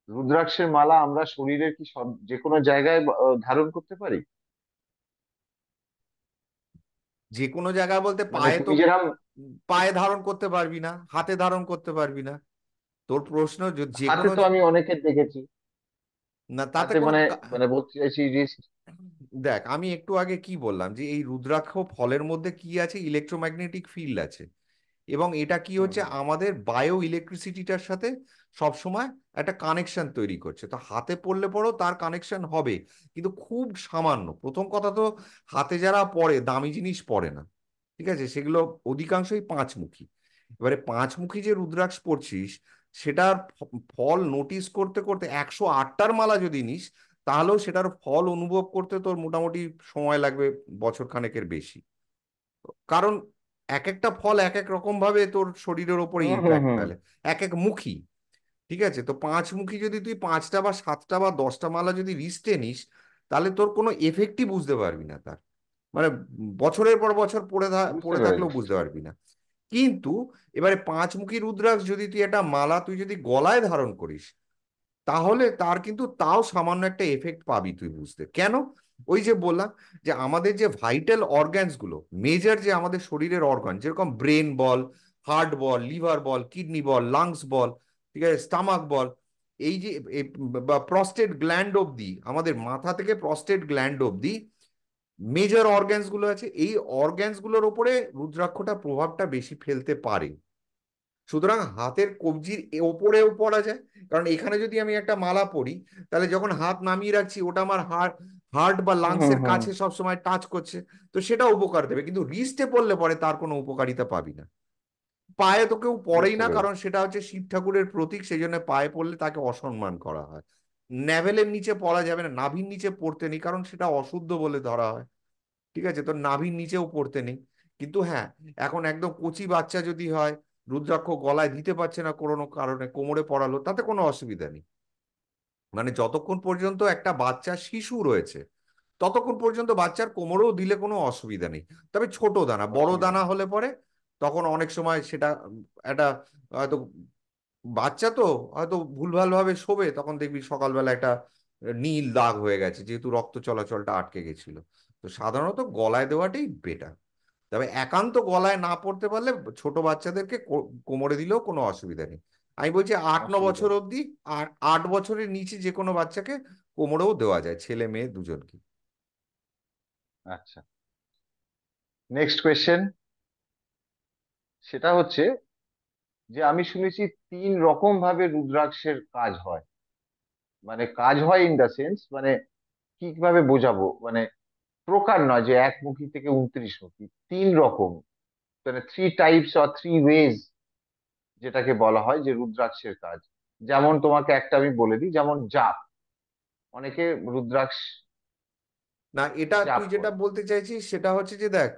রুদ্রাক্ষের মালা আমরা শরীরের কি সব যে কোনো জায়গায় ধারণ করতে পারি? যে কোনো জায়গায় বলতে মানে পায়ে তো, তুমি যেরকম, পায়ে ধারণ করতে পারবি না, হাতে ধারণ করতে পারবি না। তোর প্রশ্ন যে হাতে কোনো, তো আমি অনেকের দেখেছি। না তাতে হাতে কোনো মানে, মানে বলতে চাইছি রিস্ট। দেখ আমি একটু আগে কি বললাম যে এই রুদ্রাক্ষ ফলের মধ্যে কি আছে, ইলেকট্রোম্যাগনেটিক ফিল্ড আছে। এবং এটা কি হুম, হচ্ছে, হুম। আমাদের বায়ো ইলেকট্রিসিটিটার সাথে সবসময় একটা কানেকশন তৈরি করছে। তো হাতে পড়লে পরেও তার কানেকশন হবে, কিন্তু খুব সামান্য। প্রথম কথা তো, হাতে যারা পড়ে দামি জিনিস পড়ে না, ঠিক আছে, সেগুলো অধিকাংশই 5 মুখী। এবারে 5 মুখী যে রুদ্রাক্ষ পড়ছিস, সেটার ফল নোটিস করতে করতে 108টার মালা যদি নিস, তাহলেও সেটার ফল অনুভব করতে তোর মোটামুটি সময় লাগবে বছর খানেকের বেশি। কারণ এক একটা ফল এক এক রকম ভাবে তোর শরীরের ওপরে হুম, হুম, ইম্প্যাক্ট হুম। ফেলে, এক এক মুখী। ঠিক আছে, তো 5 মুখী যদি তুই 5টা বা 7টা বা 10টা মালা যদি রিস্টে নিস, তাহলে তোর কোনো এফেক্টই বুঝতে পারবি না তার। মানে বছরের পর বছর বুঝতে পড়ে থাকলেও পেরেছি। বুঝতে পারবি না। কিন্তু এবারে 5 মুখী রুদ্রাক্ষ যদি তুই একটা মালা তুই যদি গলায় ধারণ করিস, তাহলে তার কিন্তু তাও সামান্য একটা এফেক্ট পাবি তুই বুঝতে। কেন? ওই যে বললাম যে আমাদের যে ভাইটাল অর্গানস গুলো, মেজর যে আমাদের শরীরের অর্গান, যেরকম ব্রেন বল, হার্ট বল, লিভার বল, কিডনি বল, লাংস বল, ঠিক আছে, স্টামাক বল, এই যে বা প্রস্টেট গ্ল্যান্ড অব্দি, আমাদের মাথা থেকে প্রস্টেট গ্ল্যান্ড অব্দি মেজর অর্গানস গুলো আছে, এই অর্গানস গুলোর উপরে রুদ্রাক্ষটা প্রভাবটা বেশি ফেলতে পারে। সুতরাং হাতের কবজির ওপরেও পরা যায়। কারণ এখানে যদি আমি একটা মালা পরি, তাহলে যখন হাত নামিয়ে রাখছি, ওটা আমার হার্ট হার্ট বা হুম, হুম, লাংসের হুম। কাছে সবসময় টাচ করছে। তো সেটা উপকার দেবে, কিন্তু রিস্টে পড়লে পরে তার কোনো উপকারিতা পাবি না। পায়ে তো কেউ পড়েই বুঝতে না, কারণ পেরেছি। সেটা হচ্ছে শিব ঠাকুরের প্রতীক, সেই জন্য পায়ে পড়লে তাকে অসম্মান করা হয়। ন্যাভেলের নিচে পড়া যাবে না, নাভির নিচে পড়তে নেই, কারণ সেটা অশুদ্ধ বলে ধরা হয়। ঠিক আছে, তো নাভির নিচেও পড়তে নেই। কিন্তু হ্যাঁ, এখন একদম কচি বাচ্চা যদি হয়, রুদ্রাক্ষ গলায় দিতে পারছে না কোনো কারণে, কোমরে পড়ালো, তাতে কোনো অসুবিধা নেই। মানে যতক্ষণ পর্যন্ত একটা বাচ্চা শিশু রয়েছে, ততক্ষণ পর্যন্ত বাচ্চার কোমরেও দিলে কোনো অসুবিধা নেই। তবে ছোট দানা, বড় অসুবিধা দানা নেই। হলে পরে তখন অনেক সময় সেটা একটা, হয়তো বাচ্চা তো হয়তো ভুলভাল ভাবে শোবে, তখন দেখবি সকালবেলা একটা নীল দাগ হয়ে গেছে, যেহেতু রক্ত চলাচলটা আটকে গেছিল। তো সাধারণত গলায় দেওয়াটাই বেটার। তবে একান্ত গলায় না পড়তে পারলে ছোট বাচ্চাদেরকে কোমরে দিলেও কোনো অসুবিধা নেই। আমি বলছি 8-9 বছর অসুবিধা নেই। অবধি। আর 8 বছরের নিচে যে কোনো বাচ্চাকে কোমরেও দেওয়া যায়, ছেলে মেয়ে দুজনকে। আচ্ছা, নেক্সট কোয়েশ্চেন। সেটা হচ্ছে যে আমি শুনেছি 3 রকম ভাবে রুদ্রাক্ষের কাজ হয়। মানে কাজ হয় ইন দা সেন্স, মানে কি কিভাবে বোঝাবো, মানে প্রকার নয় যে একমুখী থেকে 29 মুখী, 3 রকম, মানে 3 টাইপস অর 3 ওয়েজ, যেটাকে বলা হয় যে রুদ্রাক্ষের কাজ। যেমন তোমাকে একটা আমি বলে দিই, যেমন জাপ, অনেকে রুদ্রাক্ষ না, এটা জাপ তুই যেটা করে। বলতে চাইছিস সেটা হচ্ছে যে দেখ,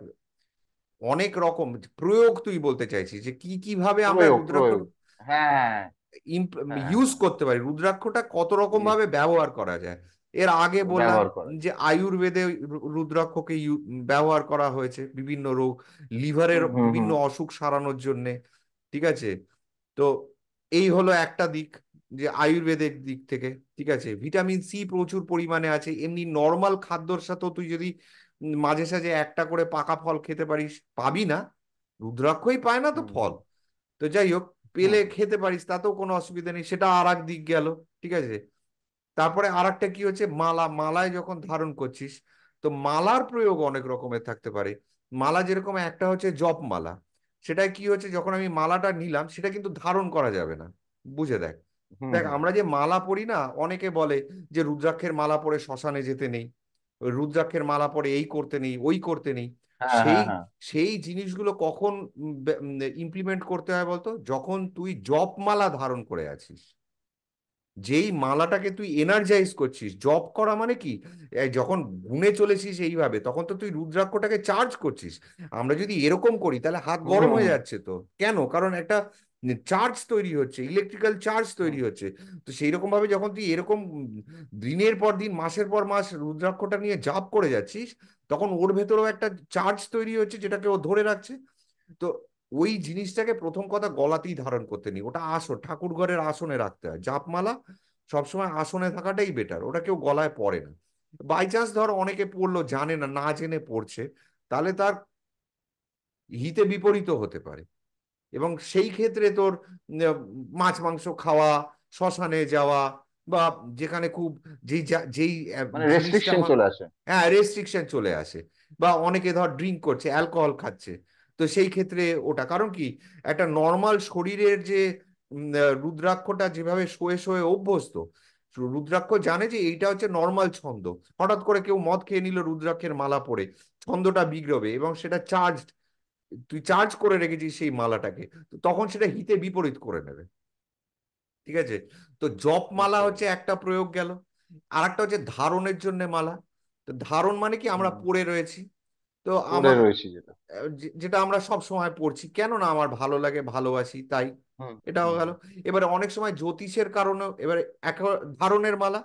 অনেক রকম প্রয়োগ তুই বলতে চাইছিস যে কি কিভাবে আমরা প্রয়োগ রুদ্রাক্ষ প্রয়োগ, হ্যাঁ, হ্যাঁ, ইউজ হ্যাঁ, করতে পারি, রুদ্রাক্ষটা কত রকম ইউজ, ভাবে ব্যবহার করা যায়। এর আগে বললাম ব্যবহার করা যে যায়। আয়ুর্বেদে রুদ্রাক্ষকে ব্যবহার করা হয়েছে বিভিন্ন রোগ, লিভারের হুম, হুম, বিভিন্ন হুম, অসুখ সারানোর জন্য। ঠিক আছে, তো এই হলো একটা দিক, যে আয়ুর্বেদিক দিক থেকে। ঠিক আছে, ভিটামিন সি প্রচুর পরিমাণে আছে, এমনি নর্মাল খাদ্যর সাথেও তুই যদি মাঝে সাঝে একটা করে পাকা ফল খেতে পারিস, পাবি না, রুদ্রাক্ষই পায় না তো হুম, ফল, হুম, তো যাই হোক, হুম, পেলে হুম, খেতে পারিস, তাতেও কোনো অসুবিধা নেই, সেটা আর এক দিক গেল। ঠিক আছে, তারপরে আর একটা কি হচ্ছে, মালা, মালায় যখন ধারণ করছিস, তো মালার প্রয়োগ অনেক রকমের থাকতে পারে। মালা যেরকম একটা হচ্ছে জপ মালা, সেটা কি হচ্ছে, যখন আমি মালাটা নিলাম সেটা কিন্তু ধারণ করা যাবে না। বুঝে দেখ, হুম, দেখ হুম। আমরা যে মালা পরি না, অনেকে বলে যে রুদ্রাক্ষের মালা পরে শ্মশানে যেতে নেই, ওই রুদ্রাক্ষের মালা পরে এই করতে নেই, ওই করতে নেই। হ্যাঁ, সেই হ্যাঁ, হ্যাঁ। সেই জিনিসগুলো কখন ইমপ্লিমেন্ট করতে হয় বলতো, যখন তুই জপ মালা ধারণ করে আছিস, যেই মালাটাকে তুই এনার্জাইজ করছিস। জব করা মানে কি, এই যখন গুনে চলেছিস এইভাবে, তখন তো তুই রুদ্রাক্ষটাকে চার্জ করছিস। আমরা যদি এরকম করি তাহলে হাত হুম, গরম হুম, হয়ে হুম, যাচ্ছে, তো কেন, কারণ একটা চার্জ তৈরি হচ্ছে, ইলেকট্রিক্যাল চার্জ তৈরি হুম, হচ্ছে। তো সেই রকম ভাবে যখন তুই এরকম দিনের পর দিন, মাসের পর মাস রুদ্রাক্ষটা নিয়ে জাপ করে যাচ্ছিস, তখন ওর ভেতরেও একটা চার্জ তৈরি হচ্ছে যেটাকে ও ধরে রাখছে। তো ওই জিনিসটাকে প্রথম কথা গলাতেই ধারণ করতে নি, ওটা আসন, ঠাকুর ঘরের আসনে রাখতে হয় জাপমালা, সবসময় আসনে থাকাটাই বেটার, ওটা কেউ গলায় পরে না। বাই চান্স ধর অনেকে পড়লো, জানে না, না জেনে পড়ছে, তাহলে তার হিতে বিপরীত হতে পারে। এবং সেই ক্ষেত্রে তোর মাছ মাংস খাওয়া, শ্মশানে যাওয়া, বা যেখানে খুব যেই মানে জিনিসটা রেস্ট্রিকশন চলে আসে। হ্যাঁ রেস্ট্রিকশন চলে আসে, বা অনেকে ধর ড্রিঙ্ক করছে, অ্যালকোহল খাচ্ছে, তো সেই ক্ষেত্রে ওটা, কারণ কি, একটা নর্মাল শরীরের যে রুদ্রাক্ষটা যেভাবে শোয়ে শোয়ে অভ্যস্ত, রুদ্রাক্ষ জানে যে এইটা হচ্ছে নর্মাল ছন্দ, হঠাৎ করে কেউ মদ খেয়ে নিল রুদ্রাক্ষের মালা পরে, ছন্দটা বিগড়বে, এবং সেটা চার্জ, তুই চার্জ করে রেখেছিস সেই মালাটাকে, তো তখন সেটা হিতে বিপরীত করে নেবে। ঠিক আছে, তো জপ মালা বুঝতে হচ্ছে পেরেছি। একটা প্রয়োগ গেল। আর একটা হচ্ছে ধারণের জন্য মালা। তো ধারণ মানে কি, আমরা হুম, পড়ে রয়েছি, তো পড়ে আমার রয়েছি যেটা। যেটা আমরা সব সময় পড়ছি, কেন না, আমার ভালো লাগে, ভালোবাসি তাই, হুম, এটাও হুম, গেল। এবারে অনেক সময় জ্যোতিষের কারণে, এবারে এক ধারণের মালা,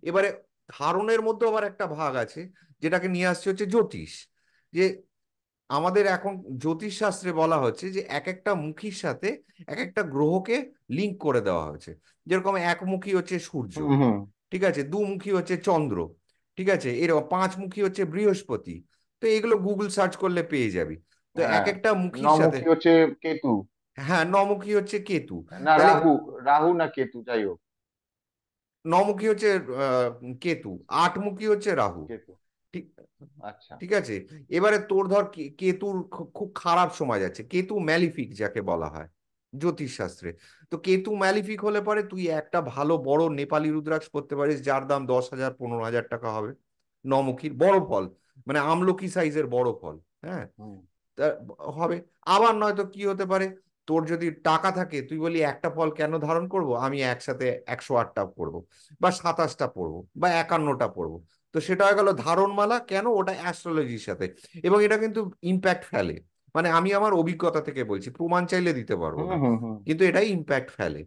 এবারে ধারণের মধ্যে আবার একটা ভাগ আছে, যেটাকে নিয়ে আসছে হচ্ছে জ্যোতিষ, যে আমাদের এখন জ্যোতিষ শাস্ত্রে বলা হচ্ছে যে এক একটা মুখীর সাথে এক একটা গ্রহকে লিঙ্ক করে দেওয়া হয়েছে। যেরকম একমুখী হচ্ছে সূর্য, হুম, হুম। ঠিক আছে, দুমুখী হচ্ছে চন্দ্র, ঠিক আছে, এরকম পাঁচমুখী হচ্ছে বৃহস্পতি। তো এগুলো গুগল সার্চ করলে পেয়ে যাবি। তো এক হ্যাঁ, একটা মুখীর সাথে, নমুখী হচ্ছে কেতু। হ্যাঁ নমুখী হচ্ছে কেতু। না, তাহলে রাহু। রাহু না কেতু, যাই হোক। নমুখী হচ্ছে কেতু, আটমুখী হচ্ছে রাহু। কেতু। ঠিক, আচ্ছা। ঠিক আছে। এবারে তোর ধর কেতুর খুব খারাপ সময় যাচ্ছে, কেতু ম্যালিফিক যাকে বলা হয় জ্যোতিষ শাস্ত্রে। তো কেতু ম্যালিফিক হলে পরে তুই একটা ভালো বড় নেপালি রুদ্রাক্ষ করতে পারিস, যার দাম 10,000 15,000 টাকা হবে, নমুখীর বড় ফল, মানে আমলকি সাইজের বড় ফল। হ্যাঁ, হুম, তা হবে। আবার নয়তো কি হতে পারে, তোর যদি টাকা থাকে, তুই বলি একটা ফল কেন ধারণ করব, আমি একসাথে 108টা পড়বো, বা 27টা পড়বো, বা 51টা পড়বো। তো সেটা হয়ে গেল ধারণমালা, কেন, ওটা অ্যাস্ট্রোলজির সাথে। এবং এটা কিন্তু ইম্প্যাক্ট ফেলে, মানে আমি আমার অভিজ্ঞতা থেকে বলছি, প্রমাণ চাইলে দিতে পারবো হুম, না, হুম, হুম। কিন্তু এটাই ইম্প্যাক্ট ফেলে।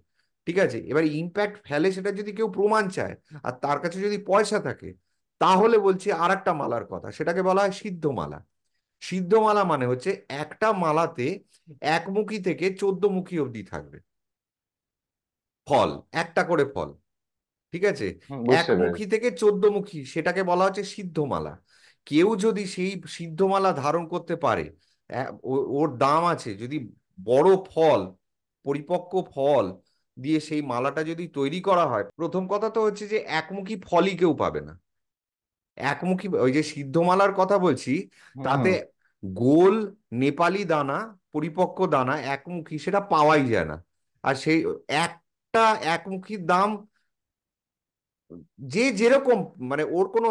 ঠিক আছে, এবার ইম্প্যাক্ট ফেলে, সেটা যদি কেউ প্রমাণ চায়, আর তার কাছে যদি পয়সা থাকে, তাহলে বলছি আর একটা মালার কথা, সেটাকে বলা হয় সিদ্ধ মালা। সিদ্ধমালা মানে হচ্ছে একটা মালাতে একমুখী থেকে 14 মুখী অবধি থাকবে ফল, একটা করে ফল। ঠিক আছে, হুম, বুঝতে একমুখী পেরেছি। থেকে 14 মুখী, সেটাকে বলা হচ্ছে সিদ্ধমালা। কেউ যদি সেই সিদ্ধমালা ধারণ করতে পারে, ওর দাম আছে, যদি বড় ফল, পরিপক্ক ফল, দিয়ে সেই মালাটা যদি তৈরি করা হয়, প্রথম কথা তো হচ্ছে যে একমুখী ফলই কেউ পাবে না। একমুখী ওই যে সিদ্ধমালার কথা বলছি, হুম তাতে হুম। গোল নেপালি দানা, পরিপক্ক দানা একমুখী সেটা পাওয়াই যায় না। আর সেই একটা একমুখীর দাম যে যেরকম, মানে ওর কোনো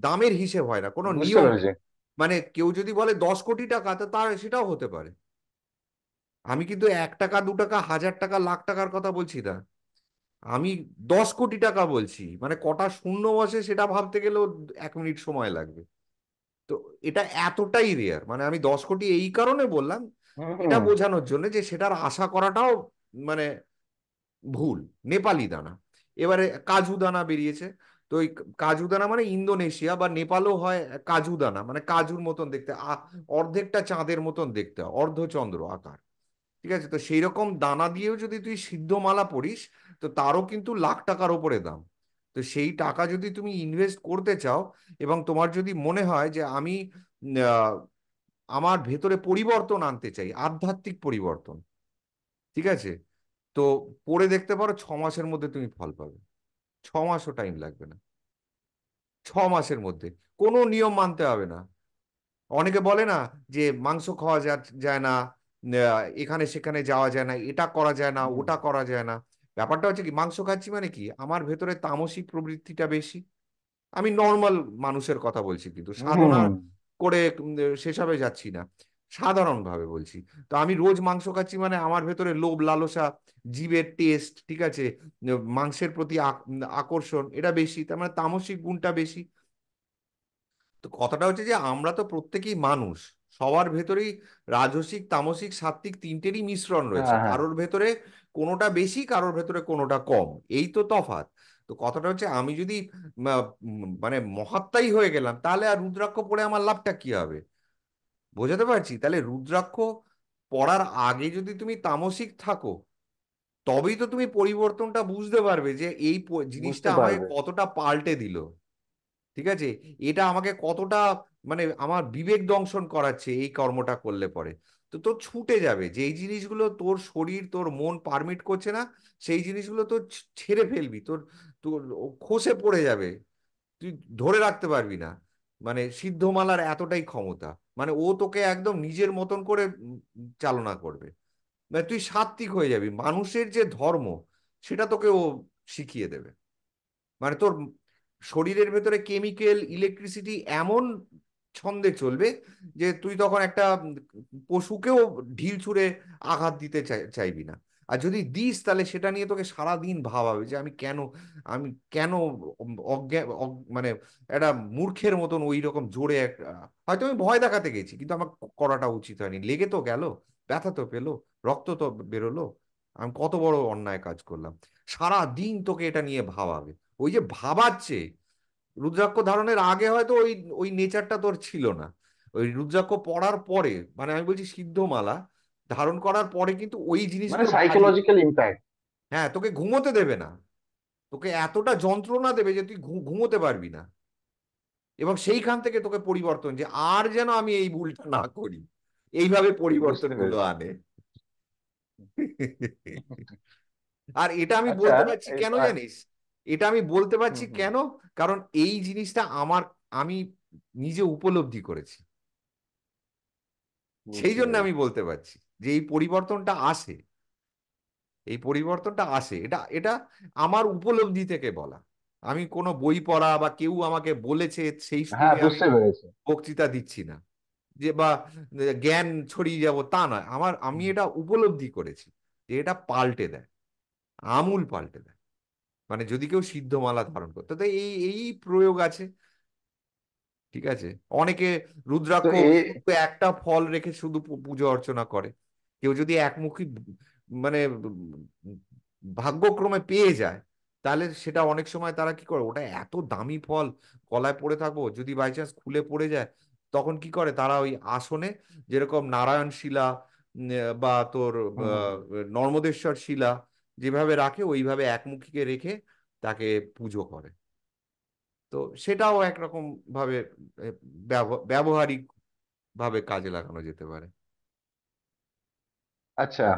দামের হিসেব হয় না, কোনো বুঝতে নিয়ম নেই। পেরেছি। মানে কেউ যদি বলে 10 কোটি টাকা, তো তার সেটাও হতে পারে। আমি কিন্তু 1 টাকা 2 টাকা 1000 টাকা লাখ টাকার কথা বলছি না, আমি 10 কোটি টাকা বলছি। মানে কটা শূন্য বসে সেটা ভাবতে গেলেও 1 মিনিট সময় লাগবে। তো এটা এতটাই রেয়ার, মানে আমি 10 কোটি এই কারণে বললাম, হুম এটা হুম। বোঝানোর জন্য যে সেটার আশা করাটাও মানে ভুল। নেপালি দানা, এবারে কাজু দানা বেরিয়েছে। তো ওই কাজু দানা মানে ইন্দোনেশিয়া বা নেপালও হয় কাজু দানা, মানে কাজুর মতন দেখতে, অর্ধেকটা চাঁদের মতন দেখতে হয়, অর্ধচন্দ্র আকার। ঠিক আছে, তো সেই রকম দানা দিয়েও যদি তুই সিদ্ধ মালা পড়িস, তো তারও কিন্তু লাখ টাকার ওপরে দাম। তো সেই টাকা যদি তুমি ইনভেস্ট করতে চাও, এবং তোমার যদি মনে হয় যে আমি আহ, আমার ভেতরে পরিবর্তন আনতে চাই, আধ্যাত্মিক পরিবর্তন, ঠিক আছে, তো পড়ে দেখতে পারো, 6 মাসের মধ্যে তুমি ফল পাবে। 6 মাসও টাইম লাগবে না। 6 মাসের মধ্যে কোনো নিয়ম মানতে হবে না। অনেকে বলে না যে মাংস খাওয়া যায় না, এখানে সেখানে যাওয়া যায় না, এটা করা যায় না, হুম ওটা করা যায় না। ব্যাপারটা হচ্ছে কি, মাংস খাচ্ছি মানে কি, আমার ভেতরে তামসিক প্রবৃত্তিটা বেশি। আমি নর্মাল মানুষের কথা বলছি, কিন্তু হুম সাধনা হুম। করে সেসবে যাচ্ছি না, সাধারণ ভাবে বলছি। তো আমি রোজ মাংস খাচ্ছি মানে আমার ভেতরে লোভ লালসা, জীবের টেস্ট, ঠিক আছে, মাংসের প্রতি আকর্ষণ এটা বেশি, তার মানে তামসিক গুণটা বেশি। তো কথাটা হচ্ছে যে আমরা তো প্রত্যেকেই মানুষ, সবার ভেতরেই রাজসিক তামসিক সাত্ত্বিক তিনটেরই মিশ্রণ রয়েছে, হ্যাঁ হ্যাঁ। কারোর ভেতরে কোনোটা বেশি, কারোর ভেতরে কোনোটা কম, এই তো তফাৎ। তো কথাটা হচ্ছে আমি যদি মানে মহাত্মাই হয়ে গেলাম, তাহলে আর রুদ্রাক্ষ পড়ে আমার লাভটা কি হবে? বোঝাতে পারছি? তাহলে রুদ্রাক্ষ পড়ার আগে যদি তুমি তামসিক থাকো, তবেই তো তুমি পরিবর্তনটা বুঝতে পারবে যে এই জিনিসটা বুঝতে আমাকে পারবে। কতটা পাল্টে দিল। ঠিক আছে, এটা আমাকে কতটা মানে আমার বিবেক দংশন করাচ্ছে এই কর্মটা করলে পরে। তো তোর ছুটে যাবে যেই জিনিসগুলো তোর শরীর তোর মন পারমিট করছে না, সেই জিনিসগুলো তো ছেড়ে ফেলবি, তোর তোর খসে পড়ে যাবে, তুই ধরে রাখতে পারবি না। মানে সিদ্ধমালার এতটাই ক্ষমতা, মানে ও তোকে একদম নিজের মতন করে চালনা করবে। মানে তুই সাত্ত্বিক হয়ে যাবি, মানুষের যে ধর্ম সেটা তোকে ও শিখিয়ে দেবে। মানে তোর শরীরের ভেতরে কেমিক্যাল ইলেকট্রিসিটি এমন ছন্দে চলবে যে তুই তখন একটা পশুকেও ঢিল ছুঁড়ে আঘাত দিতে চাইবি না। আর যদি দিস, তাহলে সেটা নিয়ে তোকে সারা দিন ভাবাবে যে আমি কেন মানে একটা মূর্খের মতন ওই রকম জোরে হয়তো আমি ভয় দেখাতে গেছি, কিন্তু আমার করাটা উচিত হয়নি, লেগে তো গেল, ব্যথা তো পেলো, রক্ত তো বেরোলো, আমি কত বড় অন্যায় কাজ করলাম। সারা দিন তোকে এটা নিয়ে ভাবাবে। ওই যে ভাবাচ্ছে, রুদ্রাক্ষ ধারণের আগে হয়তো ওই ওই নেচারটা তোর ছিল না। ওই রুদ্রাক্ষ পড়ার পরে, মানে আমি বলছি সিদ্ধমালা ধারণ করার পরে কিন্তু ওই মানে জিনিসগুলো ভারী। Psychological impact. হ্যাঁ, তোকে ঘুমোতে দেবে না, তোকে এতটা যন্ত্রণা দেবে যে তুই ঘুমোতে পারবি না। এবং সেইখান থেকে তোকে পরিবর্তন, যে আর যেন আমি এই ভুলটা না করি, এইভাবে বুঝতে পরিবর্তনগুলো পেরেছি। আনে। আর এটা আমি আচ্ছা। বলতে পারছি কেন এবার। জানিস? এটা আমি বলতে হুম পারছি হুম। কেন? কারণ এই জিনিসটা আমি নিজে উপলব্ধি করেছি। সেই বুঝতে জন্য আমি পেরেছি। বলতে পারছি যে এই পরিবর্তনটা আসে, এই পরিবর্তনটা আসে, এটা এটা আমার উপলব্ধি থেকে বলা। আমি কোনো বই পড়া বা কেউ আমাকে বলেছে সেই হ্যাঁ শুনে আমি বুঝতে পেরেছি। বক্তৃতা দিচ্ছি না, যে বা জ্ঞান ছড়িয়ে যাব তা নয়, আমি এটা উপলব্ধি করেছি যে এটা পাল্টে দেয়, আমূল পাল্টে দেয়। মানে যদি কেউ সিদ্ধমালা ধারণ করতো, তো এই এই প্রয়োগ আছে। ঠিক আছে, অনেকে তো রুদ্রাক্ষ এ শুধু একটা ফল রেখে শুধু পুজো অর্চনা করে। কেউ যদি একমুখী মানে ভাগ্যক্রমে পেয়ে যায়, তাহলে সেটা অনেক সময় তারা কি করে, ওটা এত দামি ফল গলায় পড়ে থাকবো, যদি বাই চান্স খুলে পড়ে যায়, তখন কি করে তারা ওই আসনে, যেরকম নারায়ণ শিলা বা তোর হুম হুম। নর্মদেশ্বর শিলা যেভাবে রাখে, ওইভাবে একমুখীকে রেখে তাকে পুজো করে। তো সেটাও একরকম ভাবে ব্যবহারিক ভাবে কাজে লাগানো যেতে পারে। আচ্ছা,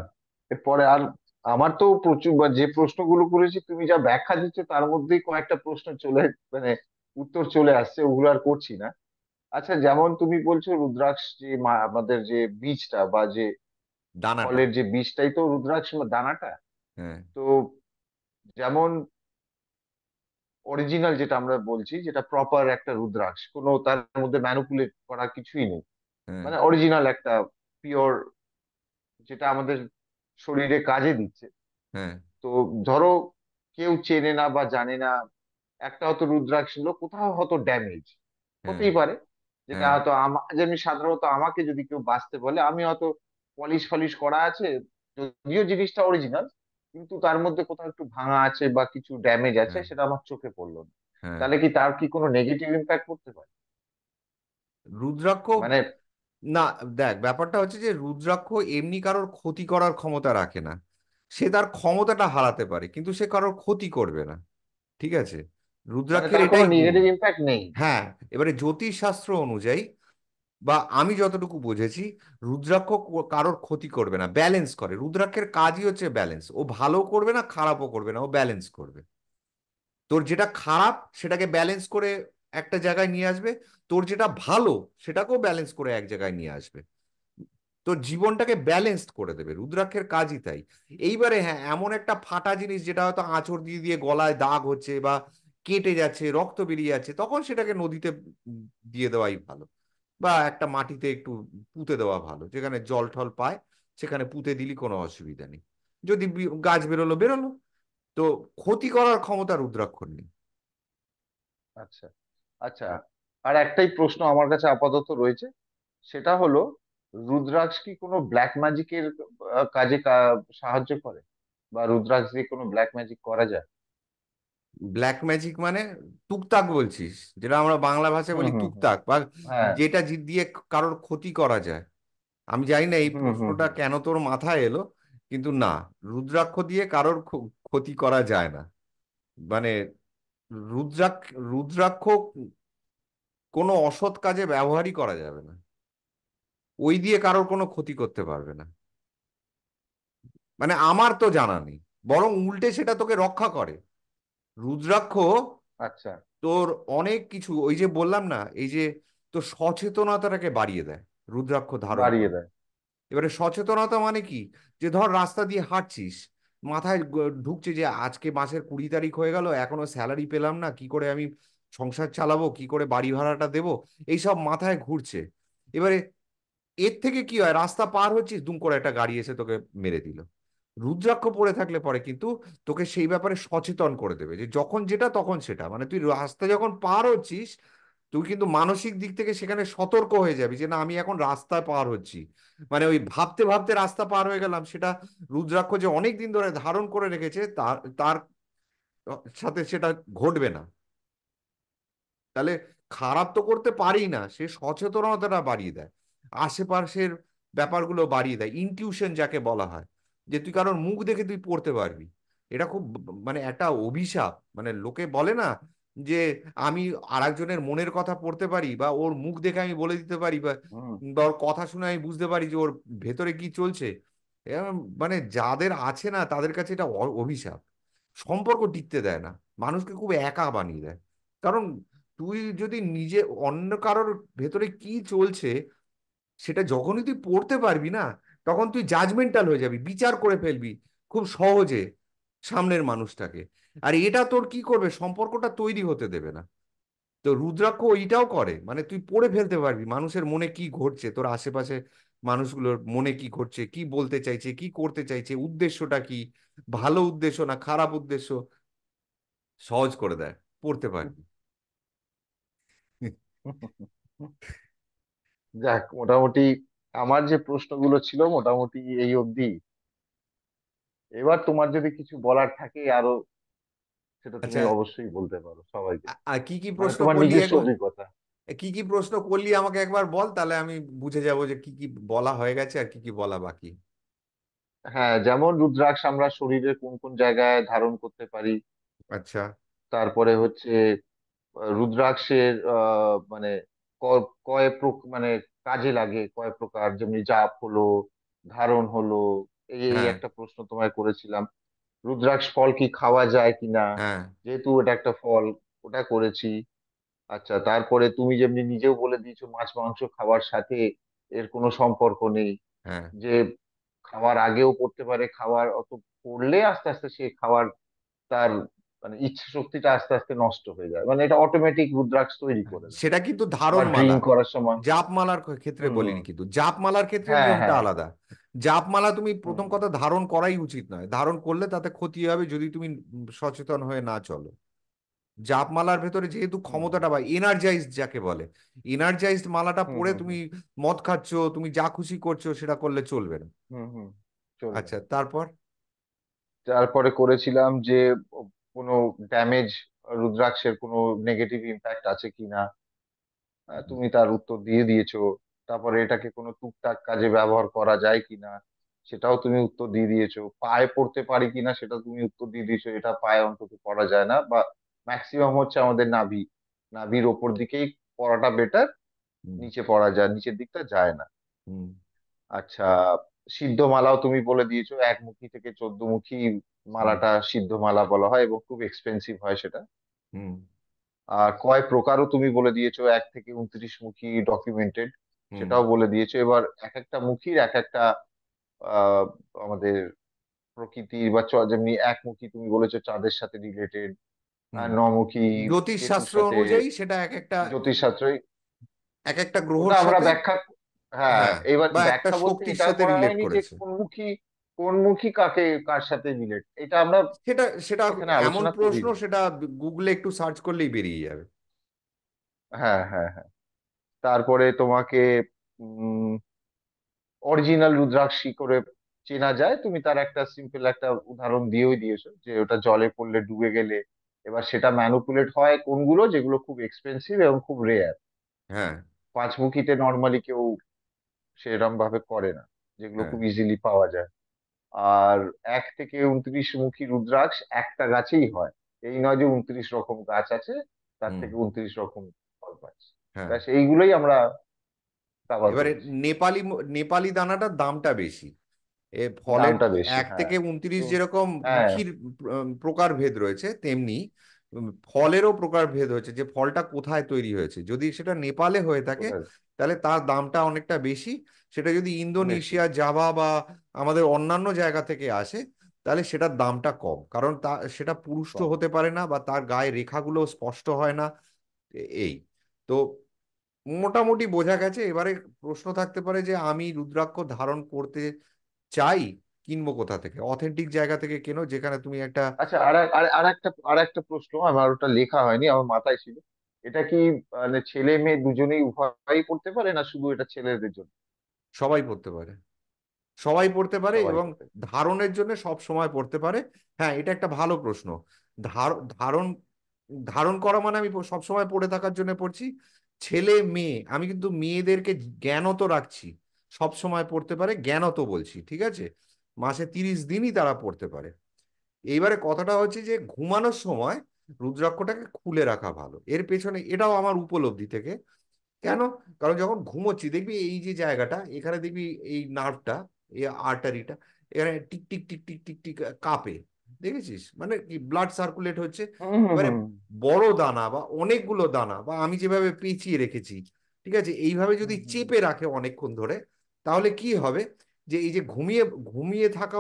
এরপরে আর আমার তো প্রচুর, বা যে প্রশ্নগুলো করেছি তুমি যা ব্যাখ্যা দিচ্ছ তার মধ্যেই কয়েকটা প্রশ্ন চলে, মানে উত্তর চলে আসছে, ওগুলো আর করছি না। আচ্ছা, যেমন তুমি বলছো রুদ্রাক্ষ যে আমাদের যে বীজটা বা যে দানাটা। ফলের যে বীজটাই তো রুদ্রাক্ষ বা দানাটা। হ্যাঁ, তো যেমন অরিজিনাল যেটা আমরা বলছি, যেটা প্রপার একটা রুদ্রাক্ষ, কোনো তার মধ্যে ম্যানুপুলেট করা কিছুই নেই, হ্যাঁ, মানে অরিজিনাল একটা পিওর, যেটা আমাদের শরীরে কাজে দিচ্ছে। হ্যাঁ, তো ধরো কেউ চেনে না বা জানে না, একটা হয়তো রুদ্রাক্ষ ছিল, কোথাও হয়তো ড্যামেজ হ্যাঁ, হতেই পারে, যেটা হ্যাঁ, হয়তো যেমনি সাধারণত আমাকে যদি কেউ বাঁচতে বলে, আমি হয়তো পলিশ ফলিশ করা আছে, যদিও জিনিসটা অরিজিনাল, কিন্তু তার মধ্যে কোথাও একটু ভাঙা আছে বা কিছু ড্যামেজ আছে, হ্যাঁ, সেটা আমার চোখে পড়লো না। হ্যাঁ। তাহলে কি তার কি কোনো নেগেটিভ ইম্প্যাক্ট করতে পারে? রুদ্রাক্ষ, মানে না, দেখ ব্যাপারটা হচ্ছে যে রুদ্রাক্ষ এমনি কারোর ক্ষতি করার ক্ষমতা রাখে না। সে তার ক্ষমতাটা হারাতে পারে, কিন্তু সে কারোর ক্ষতি করবে না। ঠিক আছে? মানে রুদ্রাক্ষের তার কোনো এটাই গুণ। নেগেটিভ ইম্প্যাক্ট নেই। হ্যাঁ। এবারে জ্যোতিষ শাস্ত্র অনুযায়ী, বা আমি যতটুকু বুঝেছি, রুদ্রাক্ষ কারোর ক্ষতি করবে না, ব্যালেন্স করে। রুদ্রাক্ষের কাজই হচ্ছে ব্যালেন্স। ও ভালো করবে না, খারাপও করবে না, ও ব্যালেন্স করবে। তোর যেটা খারাপ সেটাকে ব্যালেন্স করে একটা জায়গায় নিয়ে আসবে, তোর যেটা ভালো সেটাকেও ব্যালেন্স করে এক জায়গায় নিয়ে আসবে। তোর জীবনটাকে ব্যালেন্সড করে দেবে, রুদ্রাক্ষের কাজই তাই। এইবারে হ্যাঁ, এমন একটা ফাটা জিনিস যেটা হয়তো আঁচড় দিয়ে দিয়ে গলায় দাগ হচ্ছে বা কেটে যাচ্ছে, রক্ত বেরিয়ে যাচ্ছে, তখন সেটাকে নদীতে দিয়ে দেওয়াই ভালো। বা একটা মাটিতে একটু পুঁতে দেওয়া ভালো, যেখানে জল টল পায় সেখানে পুঁতে দিলি কোনো অসুবিধা নেই। যদি গাছ বেরোলো বেরোলো। তো ক্ষতি করার ক্ষমতা রুদ্রাক্ষর নেই। আচ্ছা, আচ্ছা, আর একটাই প্রশ্ন আমার কাছে আপাতত রয়েছে, সেটা হলো রুদ্রাক্ষ কি কোনো ব্ল্যাক ম্যাজিকের কাজে সাহায্য করে, বা রুদ্রাক্ষ দিয়ে কোনো ব্ল্যাক ম্যাজিক করা যায়? ব্ল্যাক ম্যাজিক মানে টুকটাক বলছিস, যেটা আমরা বাংলা ভাষায় হুম বলি হুম হুম। টুকটাক, বা হ্যাঁ। যেটা দিয়ে কারোর ক্ষতি করা যায়। আমি জানি না এই হুম হুম প্রশ্নটা হুম। কেন তোর মাথায় এলো, কিন্তু না, রুদ্রাক্ষ দিয়ে কারোর ক্ষতি করা যায় না। মানে রুদ্রাক্ষ রুদ্রাক্ষ কোনো অসৎ কাজে ব্যবহারই করা যাবে না। ওই দিয়ে কারোর কোনো ক্ষতি করতে পারবে না, মানে আমার তো জানা নেই। বরং উল্টে সেটা তোকে রক্ষা করে। রুদ্রাক্ষ আচ্ছা। তোর অনেক কিছু, ওই যে বললাম না, এই যে তোর সচেতনতাটাকে বাড়িয়ে দেয় রুদ্রাক্ষ ধারণ বাড়িয়ে করে। দেয়। এবারে সচেতনতা মানে কি? যে ধর রাস্তা দিয়ে হাঁটছিস, মাথায় ঢুকছে যে আজকে মাসের 20 তারিখ হয়ে গেল, এখনো স্যালারি পেলাম না, কি করে আমি সংসার চালাবো, কি করে বাড়ি ভাড়াটা দেবো, এইসব মাথায় ঘুরছে। এবারে এর থেকে কি হয়, রাস্তা পার হচ্ছিস, দুম করে একটা গাড়ি এসে তোকে মেরে দিল। রুদ্রাক্ষ পড়ে থাকলে পরে কিন্তু তোকে সেই ব্যাপারে সচেতন করে দেবে, যে যখন যেটা তখন সেটা, মানে তুই রাস্তা যখন পার হচ্ছিস, তুই কিন্তু মানসিক দিক থেকে সেখানে সতর্ক হয়ে যাবি যে না, আমি এখন রাস্তায় পার হচ্ছি। মানে ওই ভাবতে ভাবতে রাস্তা পার হয়ে গেলাম, সেটা রুদ্রাক্ষ যে অনেক দিন ধরে ধারণ করে রেখেছে তার তার সাথে সেটা ঘটবে না। তাহলে খারাপ তো করতে পারি না, সে সচেতনতাটা বাড়িয়ে দেয়, আশেপাশের ব্যাপারগুলো বাড়িয়ে দেয়, ইনটিউশন যাকে বলা হয়, যে তুই কারোর মুখ দেখে তুই পড়তে পারবি। এটা খুব মানে একটা অভিশাপ। মানে লোকে বলে না যে আমি আরেকজনের মনের কথা পড়তে পারি, বা ওর মুখ দেখে আমি বলে দিতে পারি, হুম। বা ওর কথা শুনে আমি বুঝতে পারি যে ওর ভেতরে কি চলছে। মানে যাদের আছে না, তাদের কাছে এটা অভিশাপ। সম্পর্ক টিকতে দেয় না, মানুষকে খুব একা বানিয়ে দেয়। কারণ তুই যদি নিজে অন্য কারোর ভেতরে কি চলছে সেটা যখনই তুই পড়তে পারবি না, তখন তুই জাজমেন্টাল হয়ে যাবি, বিচার করে ফেলবি খুব সহজে সামনের মানুষটাকে। আর এটা তোর কি করবে, সম্পর্কটা তৈরি হতে দেবে না। তো রুদ্রাক্ষ ওইটাও করে, মানে তুই পড়ে ফেলতে পারবি মানুষের মনে কি ঘটছে, তোর আশেপাশে মানুষগুলোর মনে কি ঘটছে, কি বলতে চাইছে, কি করতে চাইছে, উদ্দেশ্যটা কি, ভালো উদ্দেশ্য না খারাপ উদ্দেশ্য, সহজ করে দেয়, পড়তে পারবি। যাক, মোটামুটি আমার যে প্রশ্নগুলো ছিল মোটামুটি এই অবধি। এবার তোমার যদি কিছু বলার থাকে আরো, সেটা তুমি আচ্ছা, অবশ্যই বলতে পারো সবাইকে, আর কি কি মানে প্রশ্ন তোমার করলি নিজস্ব একবার, অভিজ্ঞতা। কি কি প্রশ্ন করলি আমাকে একবার বল, তাহলে আমি বুঝে যাব যে কি কি বলা হয়ে গেছে আর কি কি বলা বাকি। হ্যাঁ, যেমন রুদ্রাক্ষ আমরা শরীরের কোন কোন জায়গায় ধারণ করতে পারি, আচ্ছা। তারপরে হচ্ছে রুদ্রাক্ষের মানে মানে কাজে লাগে কয় প্রকার, যেমনি জাপ হলো, ধারণ হলো, এই এই হ্যাঁ। একটা প্রশ্ন তোমায় করেছিলাম। রুদ্রাক্ষ ফল কি খাওয়া যায় কিনা, হ্যাঁ। যেহেতু এটা একটা ফল, ওটা করেছি। আচ্ছা, তারপরে তুমি যেমনি নিজেও বলে দিয়েছো মাছ মাংস খাওয়ার সাথে এর কোনো সম্পর্ক নেই, হ্যাঁ, যে খাওয়ার আগেও পড়তে পারে, খাওয়ার অত পড়লে আস্তে আস্তে সে খাওয়ার তার মানে ইচ্ছা শক্তিটা আস্তে আস্তে নষ্ট হয়ে যায়, মানে এটা অটোমেটিক রুদ্রাক্ষ তৈরি করে দেয়। সেটা কিন্তু আবার ধারণমালা। ড্রিঙ্ক করার সময়। জাপমালার ক্ষেত্রে হুম হুম। বলিনি, কিন্তু জাপমালার ক্ষেত্রে হ্যাঁ নিয়মটা হ্যাঁ। আলাদা। জাপমালা তুমি হুম প্রথম হুম কথা ধারণ করাই উচিত নয়, ধারণ করলে তাতে ক্ষতি হবে যদি তুমি সচেতন হয়ে না চলো। জাপমালার ভেতরে যেহেতু হুম ক্ষমতাটা বা এনার্জাইজড যাকে বলে, এনার্জাইজড মালাটা হুম পরে হুম তুমি হুম মদ খাচ্ছ, তুমি যা খুশি করছো সেটা করলে চলবে না। হুম হুম, চলবে আচ্ছা, না। তারপর? তারপরে করেছিলাম যে কোনো ড্যামেজ, রুদ্রাক্ষের কোনো নেগেটিভ ইম্প্যাক্ট আছে কিনা, তুমি তার উত্তর দিয়ে দিয়েছো। তারপরে এটাকে কোনো টুকটাক কাজে ব্যবহার করা যায় কিনা, সেটাও তুমি উত্তর দিয়ে দিয়েছো। পায়ে পড়তে পারি কিনা সেটা তুমি উত্তর দিয়ে দিয়েছো, এটা পায়ে অন্তত পড়া যায় না, বা ম্যাক্সিমাম হচ্ছে আমাদের নাভির ওপর দিকেই পড়াটা বেটার, হুম। নিচে পড়া যায়, নিচের দিকটা যায় না। হুম। আচ্ছা, সিদ্ধ মালাও তুমি বলে দিয়েছো, একমুখী থেকে 14 মুখী হুম। মালাটা সিদ্ধ মালা বলা হয় এবং খুব এক্সপেন্সিভ হয় সেটা। হুম। আর কয় প্রকারও তুমি বলে দিয়েছো, 1 থেকে 29 মুখী ডকুমেন্টেড, হুম। সেটাও বলে দিয়েছো। এবার এক একটা মুখীর এক একটা আহ আমাদের প্রকৃতির বা যেমনি একমুখী তুমি বলেছো চাঁদের সাথে রিলেটেড, হুম। আর নমুখী জ্যোতিষ কেতুর শাস্ত্র সাথে, অনুযায়ী সেটা এক একটা, জ্যোতিষশাস্ত্রই। এক একটা ওটা গ্রহর আমরা সাথে, ব্যাখ্যা, হ্যাঁ, হ্যাঁ, এবার বা একটা ব্যাখ্যা বলতে শক্তির এটাও সাথে করা রিলেট হয়নি যে করেছে। কোন মুখী কাকে কার সাথে রিলেট, এটা আমরা সেটা সেটা এখানে এমন আলোচনা প্রশ্ন, করিনি। সেটা গুগলে একটু সার্চ করলেই বেরিয়ে যাবে। হ্যাঁ হ্যাঁ হ্যাঁ। তারপরে তোমাকে অরিজিনাল রুদ্রাক্ষ কি করে চেনা যায়, তুমি তার একটা সিম্পল একটা উদাহরণ দিয়েই দিয়েছো, যে ওটা জলে পড়লে ডুবে গেলে এবার সেটা ম্যানুপুলেট হয় কোনগুলো, যেগুলো খুব এক্সপেন্সিভ এবং খুব রেয়ার। হ্যাঁ। 5 মুখীতে নর্মালি কেউ সেরকম ভাবে করে না, যেগুলো হ্যাঁ। খুব ইজিলি পাওয়া যায়। আর 1 থেকে 29 মুখী রুদ্রাক্ষ একটা গাছেই হয়, এই নয় যে 29 রকম গাছ আছে, তার হুম। থেকে 29 রকম ফল পাচ্ছি। হ্যাঁ। ব্যাস এইগুলোই আমরা কভার এবারে করেছি। নেপালি দানাটার দামটা বেশি। এ ফলের দামটা বেশি, এক হ্যাঁ। থেকে 29 তো যেরকম হ্যাঁ, মুখির প্রকারভেদ রয়েছে, তেমনি ফলেরও প্রকারভেদ হয়েছে, যে ফলটা কোথায় তৈরি হয়েছে। যদি সেটা নেপালে হয়ে থাকে কোথায় তাহলে তার দামটা অনেকটা বেশি। সেটা যদি বেশি। ইন্দোনেশিয়া, জাভা বা আমাদের অন্যান্য জায়গা থেকে আসে, তাহলে সেটার দামটা কম, কারণ সেটা পুরুষ্ট কম। হতে পারে না বা তার গায়ে রেখাগুলো স্পষ্ট হয় না। এই তো মোটামুটি বোঝা গেছে। এবারে প্রশ্ন থাকতে পারে যে আমি রুদ্রাক্ষ ধারণ করতে চাই, কিনবো কোথা থেকে? অথেন্টিক জায়গা থেকে কেনো, যেখানে তুমি একটা। আচ্ছা, আর একটা প্রশ্ন, আমার ওটা লেখা হয়নি, আমার মাথায় ছিল। এটা কি মানে ছেলে মেয়ে দুজনেই উভয়ই পড়তে পারে, না শুধু এটা ছেলেদের জন্য? সবাই পড়তে পারে, সবাই পড়তে পারে, সবাই এবং পড়তে পারে। ধারণের জন্য সব সময় পড়তে পারে। হ্যাঁ, এটা একটা ভালো প্রশ্ন। ধারণ ধারণ করা মানে আমি সব সময় পড়ে থাকার জন্য পড়ছি। ছেলে মেয়ে, আমি কিন্তু মেয়েদেরকে জ্ঞানত রাখছি, সব সময় পড়তে পারে, জ্ঞানত বলছি, ঠিক আছে? মাসে 30 দিনই তারা পড়তে পারে। এইবারে কথাটা হচ্ছে যে ঘুমানোর সময় রুদ্রাক্ষটাকে খুলে রাখা ভালো। এর পেছনে এটাও আমার উপলব্ধি থেকে। কেন? কারণ যখন ঘুমোচ্ছি দেখবি এই যে জায়গাটা, এখানে দেখবি এই নার্ভটা, এই আর্টারিটা, এখানে tick tick tick tick tick tick কাঁপে, দেখেছিস? মানে কি ব্লাড সার্কুলেট হচ্ছে। হুম হুম এবারে হুম বড় দানা বা অনেকগুলো দানা, বা আমি যেভাবে পেঁচিয়ে রেখেছি, ঠিক আছে, এইভাবে যদি হুম হুম হুম। চেপে রাখে অনেকক্ষণ ধরে, তাহলে কি হবে? যে এই যে ঘুমিয়ে ঘুমিয়ে থাকা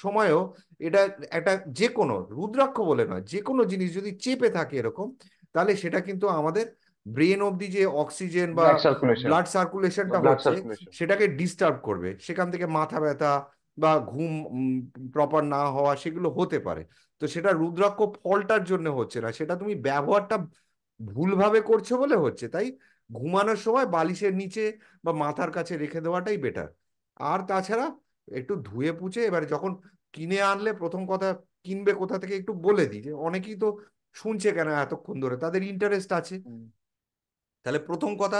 সময়ও এটা একটা, যে কোনো রুদ্রাক্ষ বলে নয়, যে কোনো জিনিস যদি চেপে থাকে এরকম, তাহলে সেটা কিন্তু আমাদের ব্রেন অব্দি যে অক্সিজেন বা ব্লাড সার্কুলেশন ব্লাড বা সার্কুলেশনটা ব্লাড হচ্ছে সার্কুলেশন। সেটাকে ডিস্টার্ব করবে। সেখান থেকে মাথা ব্যথা বা ঘুম প্রপার না হওয়া, সেগুলো হতে পারে। তো সেটা রুদ্রাক্ষ ফলটার জন্য হচ্ছে না, সেটা তুমি ব্যবহারটা ভুলভাবে করছো বলে হচ্ছে। তাই ঘুমানোর সময় বালিশের নিচে বা মাথার কাছে রেখে দেওয়াটাই বেটার। আর তাছাড়া একটু ধুয়ে পুছে, এবারে যখন কিনে আনলে প্রথম কথা, কিনবে কোথা থেকে একটু বলে দিই, যে অনেকেই তো শুনছে কেন এতক্ষণ ধরে, তাদের ইন্টারেস্ট আছে। হুম তাহলে প্রথম কথা,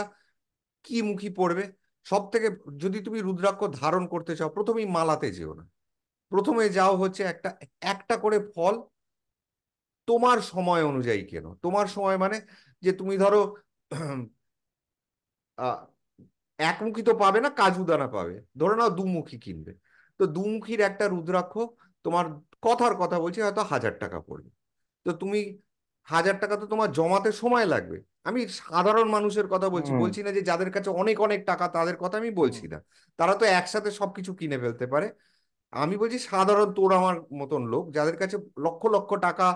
কি মুখী পড়বে? সব থেকে, যদি তুমি রুদ্রাক্ষ ধারণ করতে চাও, প্রথমেই মালাতে যেও না। প্রথমে যাও হচ্ছে একটা, একটা করে ফল তোমার সময় অনুযায়ী কেনো। তোমার সময় মানে, যে তুমি ধরো আহ, একমুখী তো পাবে না, কাজু দানা পাবে, ধরে নাও দুমুখী কিনবে। তো দুমুখীর একটা রুদ্রাক্ষ তোমার, কথার কথা বলছি, হয়তো 1,000 টাকা পড়বে। তো তুমি 1,000 টাকা তো তোমার জমাতে সময় লাগবে। আমি সাধারণ মানুষের কথা বলছি, হুম বলছি না যে যাদের কাছে অনেক অনেক টাকা তাদের কথা আমি হুম বলছি না। তারা তো একসাথে সবকিছু কিনে ফেলতে পারে। আমি বলছি সাধারণ তোর আমার মতন লোক যাদের কাছে লক্ষ লক্ষ টাকা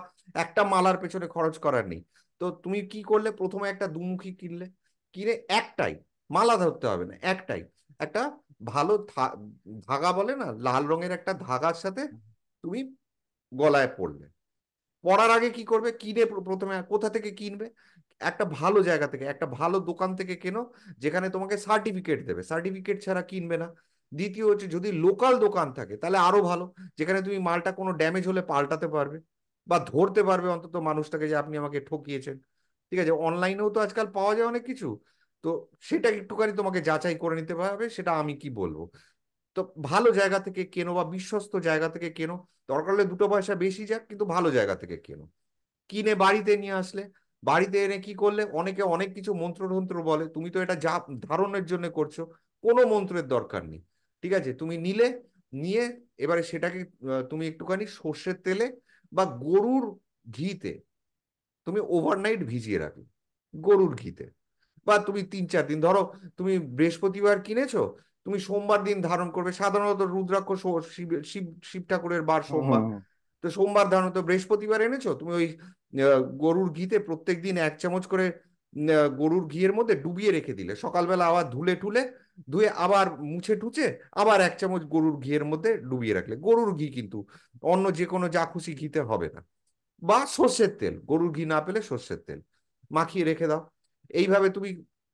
একটা মালার পেছনে খরচ করার নেই। তো তুমি কি করলে, প্রথমে একটা দুমুখী কিনলে, কিনে একটাই, মালা ধরতে হবে না, একটাই একটা ভালো ধাগা বলে না, লাল রঙের একটা ধাগার সাথে তুমি গলায় পড়লে। পড়ার আগে কি করবে, কিনে প্রথমে কোথা থেকে কিনবে, একটা ভালো জায়গা থেকে, একটা ভালো দোকান থেকে কেনো, যেখানে তোমাকে সার্টিফিকেট দেবে, সার্টিফিকেট ছাড়া কিনবে না। দ্বিতীয় হচ্ছে, যদি লোকাল দোকান থাকে তাহলে আরো ভালো, যেখানে তুমি মালটা কোনো ড্যামেজ হলে পাল্টাতে পারবে, বা ধরতে পারবে অন্তত মানুষটাকে যে আপনি আমাকে ঠকিয়েছেন। ঠিক আছে, অনলাইনেও তো আজকাল পাওয়া যায় অনেক কিছু। তো সেটা একটুখানি তোমাকে যাচাই করে নিতে হবে, সেটা আমি কি বলবো। তো ভালো জায়গা থেকে কেনো বা বিশ্বস্ত জায়গা থেকে কেনো, দরকার হলে 2 পয়সা বেশি যাক, কিন্তু ভালো জায়গা থেকে কেনো। কিনে বাড়িতে নিয়ে আসলে, বাড়িতে এনে কি করলে, অনেকে অনেক কিছু মন্ত্রতন্ত্র বলে, তুমি তো এটা যা ধারণের জন্য করছো, কোনো মন্ত্রের দরকার নেই। ঠিক আছে, তুমি নিলে, নিয়ে এবারে সেটাকে তুমি একটুখানি সর্ষের তেলে বা গরুর ঘিতে তুমি ওভারনাইট ভিজিয়ে রাখবে, গরুর ঘিতে। বা তুমি 3-4 দিন ধরো, তুমি বৃহস্পতিবার কিনেছো, তুমি সোমবার দিন ধারণ করবে, সাধারণত রুদ্রাক্ষ শিব শিব শিব ঠাকুরের বার হুম সোমবার। হুম হুম তো সোমবার ধারণত বৃহস্পতিবার এনেছো, তুমি ওই গরুর ঘিতে প্রত্যেকদিন 1 চামচ করে গরুর ঘিয়ের মধ্যে ডুবিয়ে রেখে দিলে, সকালবেলা আবার ধুলে টুলে, ধুয়ে আবার মুছে টুছে, আবার 1 চামচ গরুর ঘিয়ের মধ্যে ডুবিয়ে রাখলে, গরুর ঘি কিন্তু, অন্য যে কোনো যা খুশি ঘিতে হবে না। বা সর্ষের তেল, গরুর ঘি না পেলে সর্ষের তেল মাখিয়ে রেখে দাও। এইভাবে তুমি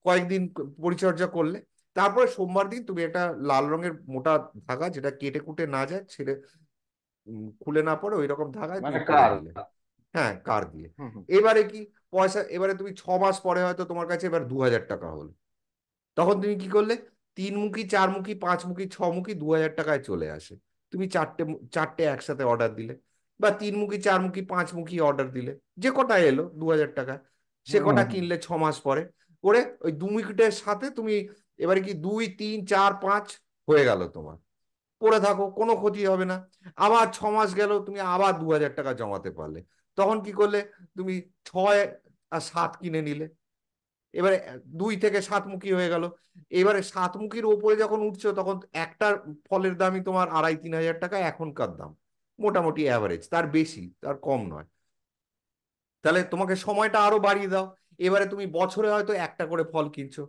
কয়েকদিন পরিচর্যা করলে, তারপরে সোমবার দিন তুমি একটা লাল রঙের মোটা ধাগা, যেটা কেটে কুটে না যায়, ছেড়ে খুলে না পড়ে, ওই রকম ধাগায় মানে তুমি পরে কার নিলে। হ্যাঁ, কার দিয়ে। হুম হুম এবারে কি, পয়সা এবারে তুমি 6 মাস পরে হয়তো তোমার কাছে এবার 2,000 টাকা হলো, তখন তুমি কি করলে, 3 মুখী, 4 মুখী, 5 মুখী, 6 মুখী 2,000 টাকায় চলে আসে। তুমি চারটে চারটে একসাথে অর্ডার দিলে, বা 3 মুখী, 4 মুখী, 5 মুখী অর্ডার দিলে, যে কটা এলো 2,000 টাকায়, সে হুম হুম কটা হুম। কিনলে 6 মাস পরে। করে ওই 2 মুখীটার সাথে তুমি এবারে কি 2, 3, 4, 5 হয়ে গেল তোমার, পড়ে থাকো, কোনো ক্ষতি হবে না। আবার 6 মাস গেল, তুমি আবার 2,000 টাকা জমাতে পারলে, তখন কি করলে, তুমি 6 আর 7 কিনে নিলে। এবারে 2 থেকে 7 মুখী হয়ে গেল। এবারে 7 মুখীর ওপরে যখন উঠছো, তখন একটা ফলের দামই তোমার 2,500-3,000 টাকা এখনকার দাম, মোটামুটি অ্যাভারেজ, তার বেশি তার কম নয়। তাহলে তোমাকে সময়টা আরো বাড়িয়ে দাও। এবারে তুমি বছরে হয়তো একটা করে ফল কিনছো,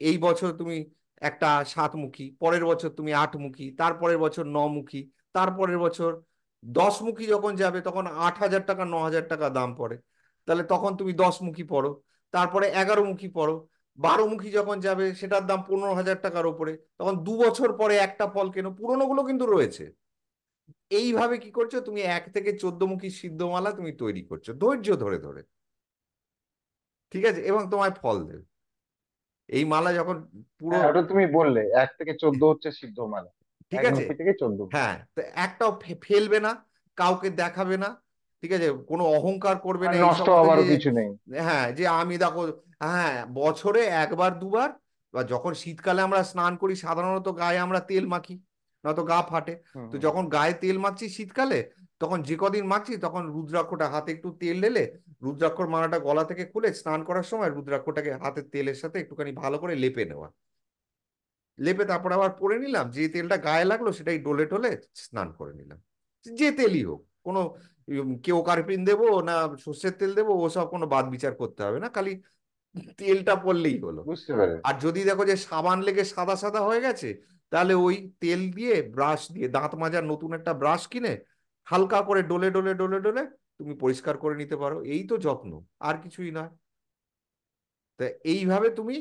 এই বছর তুমি একটা 7 মুখী, পরের বছর তুমি 8 মুখী, তারপরের বছর 9 মুখী, তারপরের বছর 10 মুখী যখন যাবে, তখন 8,000 টাকা 9,000 টাকা দাম পড়ে। তাহলে তখন তুমি 10 মুখী পড়ো, তারপরে 11 মুখী পড়ো, 12 মুখী যখন যাবে সেটার দাম 15,000 টাকার ওপরে, তখন 2 বছর পরে একটা ফল কেনো, পুরোনোগুলো কিন্তু রয়েছে। এইভাবে কি করছো, তুমি 1 থেকে 14 মুখী সিদ্ধমালা তুমি তৈরি করছো ধৈর্য ধরে ধরে। ঠিক আছে, এবং তোমায় ফল দেবে এই মালা যখন পুরো। হ্যাঁ, ওটা তুমি বললে 1 থেকে 14 হচ্ছে সিদ্ধ মালা। ঠিক এক আছে, মুখী থেকে 14 মুখী। হ্যাঁ, তো একটাও ফেলবে না, কাউকে দেখাবে না। ঠিক আছে, কোনো অহংকার করবে আর না এই নষ্ট সমস্ত যে, হওয়ারও কিছু নেই। হ্যাঁ, যে আমি দেখো, হ্যাঁ, বছরে একবার দুবার, বা যখন শীতকালে আমরা স্নান করি সাধারণত গায়ে আমরা তেল মাখি, নয়তো গা ফাটে। হুম তো হুম যখন হুম। গায়ে তেল মাখছি শীতকালে, তখন যে কদিন মাখছি, তখন রুদ্রাক্ষটা হাতে একটু তেল ঢেলে, রুদ্রাক্ষর মালাটা গলা থেকে খুলে স্নান করার সময় রুদ্রাক্ষটাকে হাতের তেলের সাথে একটুখানি ভালো করে লেপে নেওয়া, লেপে তারপর আবার পরে নিলাম, যে তেলটা গায়ে লাগলো সেটাই ডলে টলে স্নান করে নিলাম। যে তেলই হোক, কোনো কেও কার্পিন দেবো না সর্ষের তেল দেবো, ওসব কোনো বাদ বিচার করতে হবে না, খালি তেলটা পড়লেই হলো। বুঝতে পেরেছি। আর যদি দেখো যে সাবান লেগে সাদা সাদা হয়ে গেছে, তাহলে ওই তেল দিয়ে, ব্রাশ দিয়ে, দাঁত মাজার নতুন একটা ব্রাশ কিনে হালকা করে ডলে ডলে ডলে ডলে তুমি পরিষ্কার করে নিতে পারো, এই তো যত্ন, আর কিছুই নয়। তা এইভাবে তুমি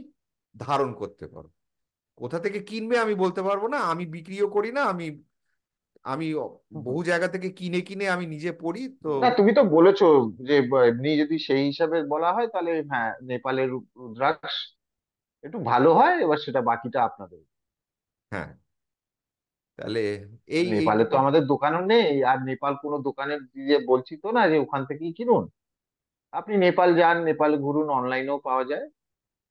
ধারণ করতে পারো। কোথা থেকে কিনবে আমি বলতে পারবো না, আমি বিক্রিও করি না, আমি আমি হুম, হুম। বহু জায়গা থেকে কিনে কিনে আমি নিজে পড়ি তো। না, তুমি তো বলেছো যে এমনি যদি সেই হিসাবে বলা হয় তাহলে হ্যাঁ, নেপালের রুদ্রাক্ষ একটু ভালো হয়। এবার সেটা বাকিটা আপনাদের। হ্যাঁ, তাহলে আর এই নেপালে তো এইটুকু। আমাদের দোকানও নেই, আর নেপাল কোনো দোকানে দিয়ে বলছি তো না যে ওখান থেকেই কিনুন। আপনি নেপাল যান, নেপাল ঘুরুন, অনলাইনেও পাওয়া যায়।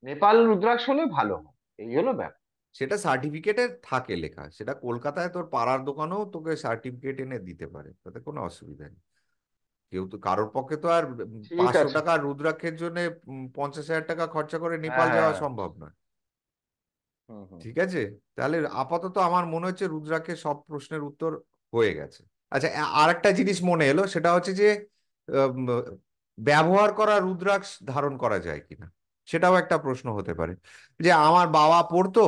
নেপাল রুদ্রাক্ষ হলে ভালো হয়, এই হলো ব্যাপার। সেটা সার্টিফিকেটে থাকে লেখা, সেটা কলকাতায় তোর পাড়ার দোকানেও তোকে সার্টিফিকেট এনে দিতে পারে, তাতে কোনো অসুবিধা নেই। কেউ তো কারোর পক্ষে তো আর ঠিক 500 আছে। টাকা রুদ্রাক্ষের জন্য 50,000 টাকা খরচা করে নেপাল হ্যাঁ। যাওয়া সম্ভব নয়। হুম হুম। ঠিক আছে, তাহলে আপাতত আমার মনে হচ্ছে রুদ্রাক্ষের সব প্রশ্নের উত্তর হয়ে গেছে। আচ্ছা, আর একটা জিনিস মনে এলো, সেটা হচ্ছে যে উম, ব্যবহার করা রুদ্রাক্ষ ধারণ করা যায় কিনা, সেটাও একটা প্রশ্ন হতে পারে। যে আমার বাবা পড়তো,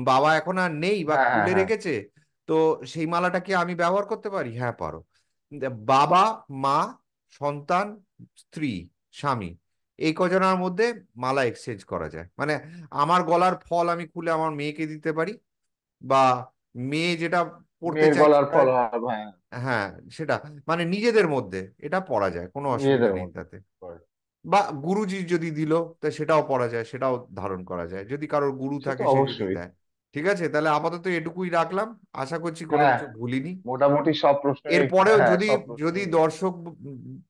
বাবা এখন আর নেই বা হ্যাঁ হ্যাঁ খুলে হ্যাঁ। রেখেছে, তো সেই মালাটা কি আমি ব্যবহার করতে পারি? হ্যাঁ, পারো। বাবা, মা, সন্তান, স্ত্রী, স্বামী, এই কজনের মধ্যে মালা এক্সচেঞ্জ করা যায়। মানে আমার গলার ফল আমি খুলে আমার মেয়েকে দিতে পারি, বা মেয়ে যেটা পড়তে মেয়ের চাইছে গলার তাই, ফলহার, হ্যাঁ। হ্যাঁ, সেটা মানে নিজেদের মধ্যে এটা পড়া যায়, কোনো অসুবিধা নিজেদের নেই মধ্যে তাতে। করে। বা গুরুজি যদি দিল, তা সেটাও পড়া যায়, সেটাও ধারণ করা যায় যদি কারোর গুরু সে তো থাকে, সে যদি অবশ্যই। দেয়। ঠিক আছে, তাহলে আপাতত এটুকুই রাখলাম। আশা করছি কোনো হ্যাঁ, কিছু ভুলিনি। মোটামুটি সব প্রশ্নেরই, এরপরেও হ্যাঁ যদি সব যদি প্রশ্নেরই। দর্শক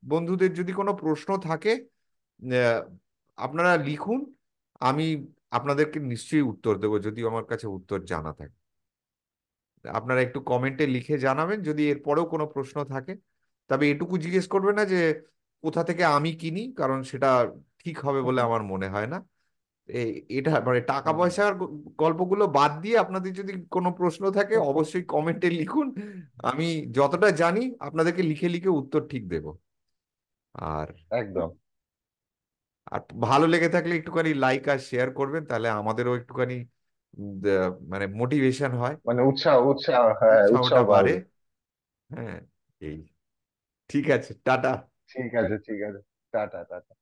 বন্ধুদের যদি কোনো প্রশ্ন থাকে, আহ, আপনারা লিখুন, আমি আপনাদেরকে নিশ্চয়ই উত্তর দেবো যদি আমার কাছে উত্তর জানা থাকে। আপনারা একটু কমেন্টে লিখে জানাবেন যদি এরপরেও কোনো প্রশ্ন থাকে। তবে এটুকু জিজ্ঞেস করবে না যে কোথা থেকে আমি কিনি, কারণ সেটা ঠিক হবে বলে আমার মনে হয় না। এটা মানে টাকা হুম। পয়সার গল্পগুলো বাদ দিয়ে আপনাদের যদি কোনো প্রশ্ন থাকে অবশ্যই কমেন্টে লিখুন। আমি যতটা জানি আপনাদেরকে লিখে লিখে উত্তর ঠিক দেব। আর একদম। আর ভালো লেগে থাকলে একটুখানি লাইক আর শেয়ার করবেন, তাহলে আমাদেরও একটুখানি মানে মোটিভেশন হয়, মানে উৎসাহ, উৎসাহ, হ্যাঁ উৎসাহ উৎসাহটা বাড়ে। বাড়বে। হ্যাঁ, এই ঠিক আছে, টাটা। ঠিক আছে, ঠিক আছে। Tata tata.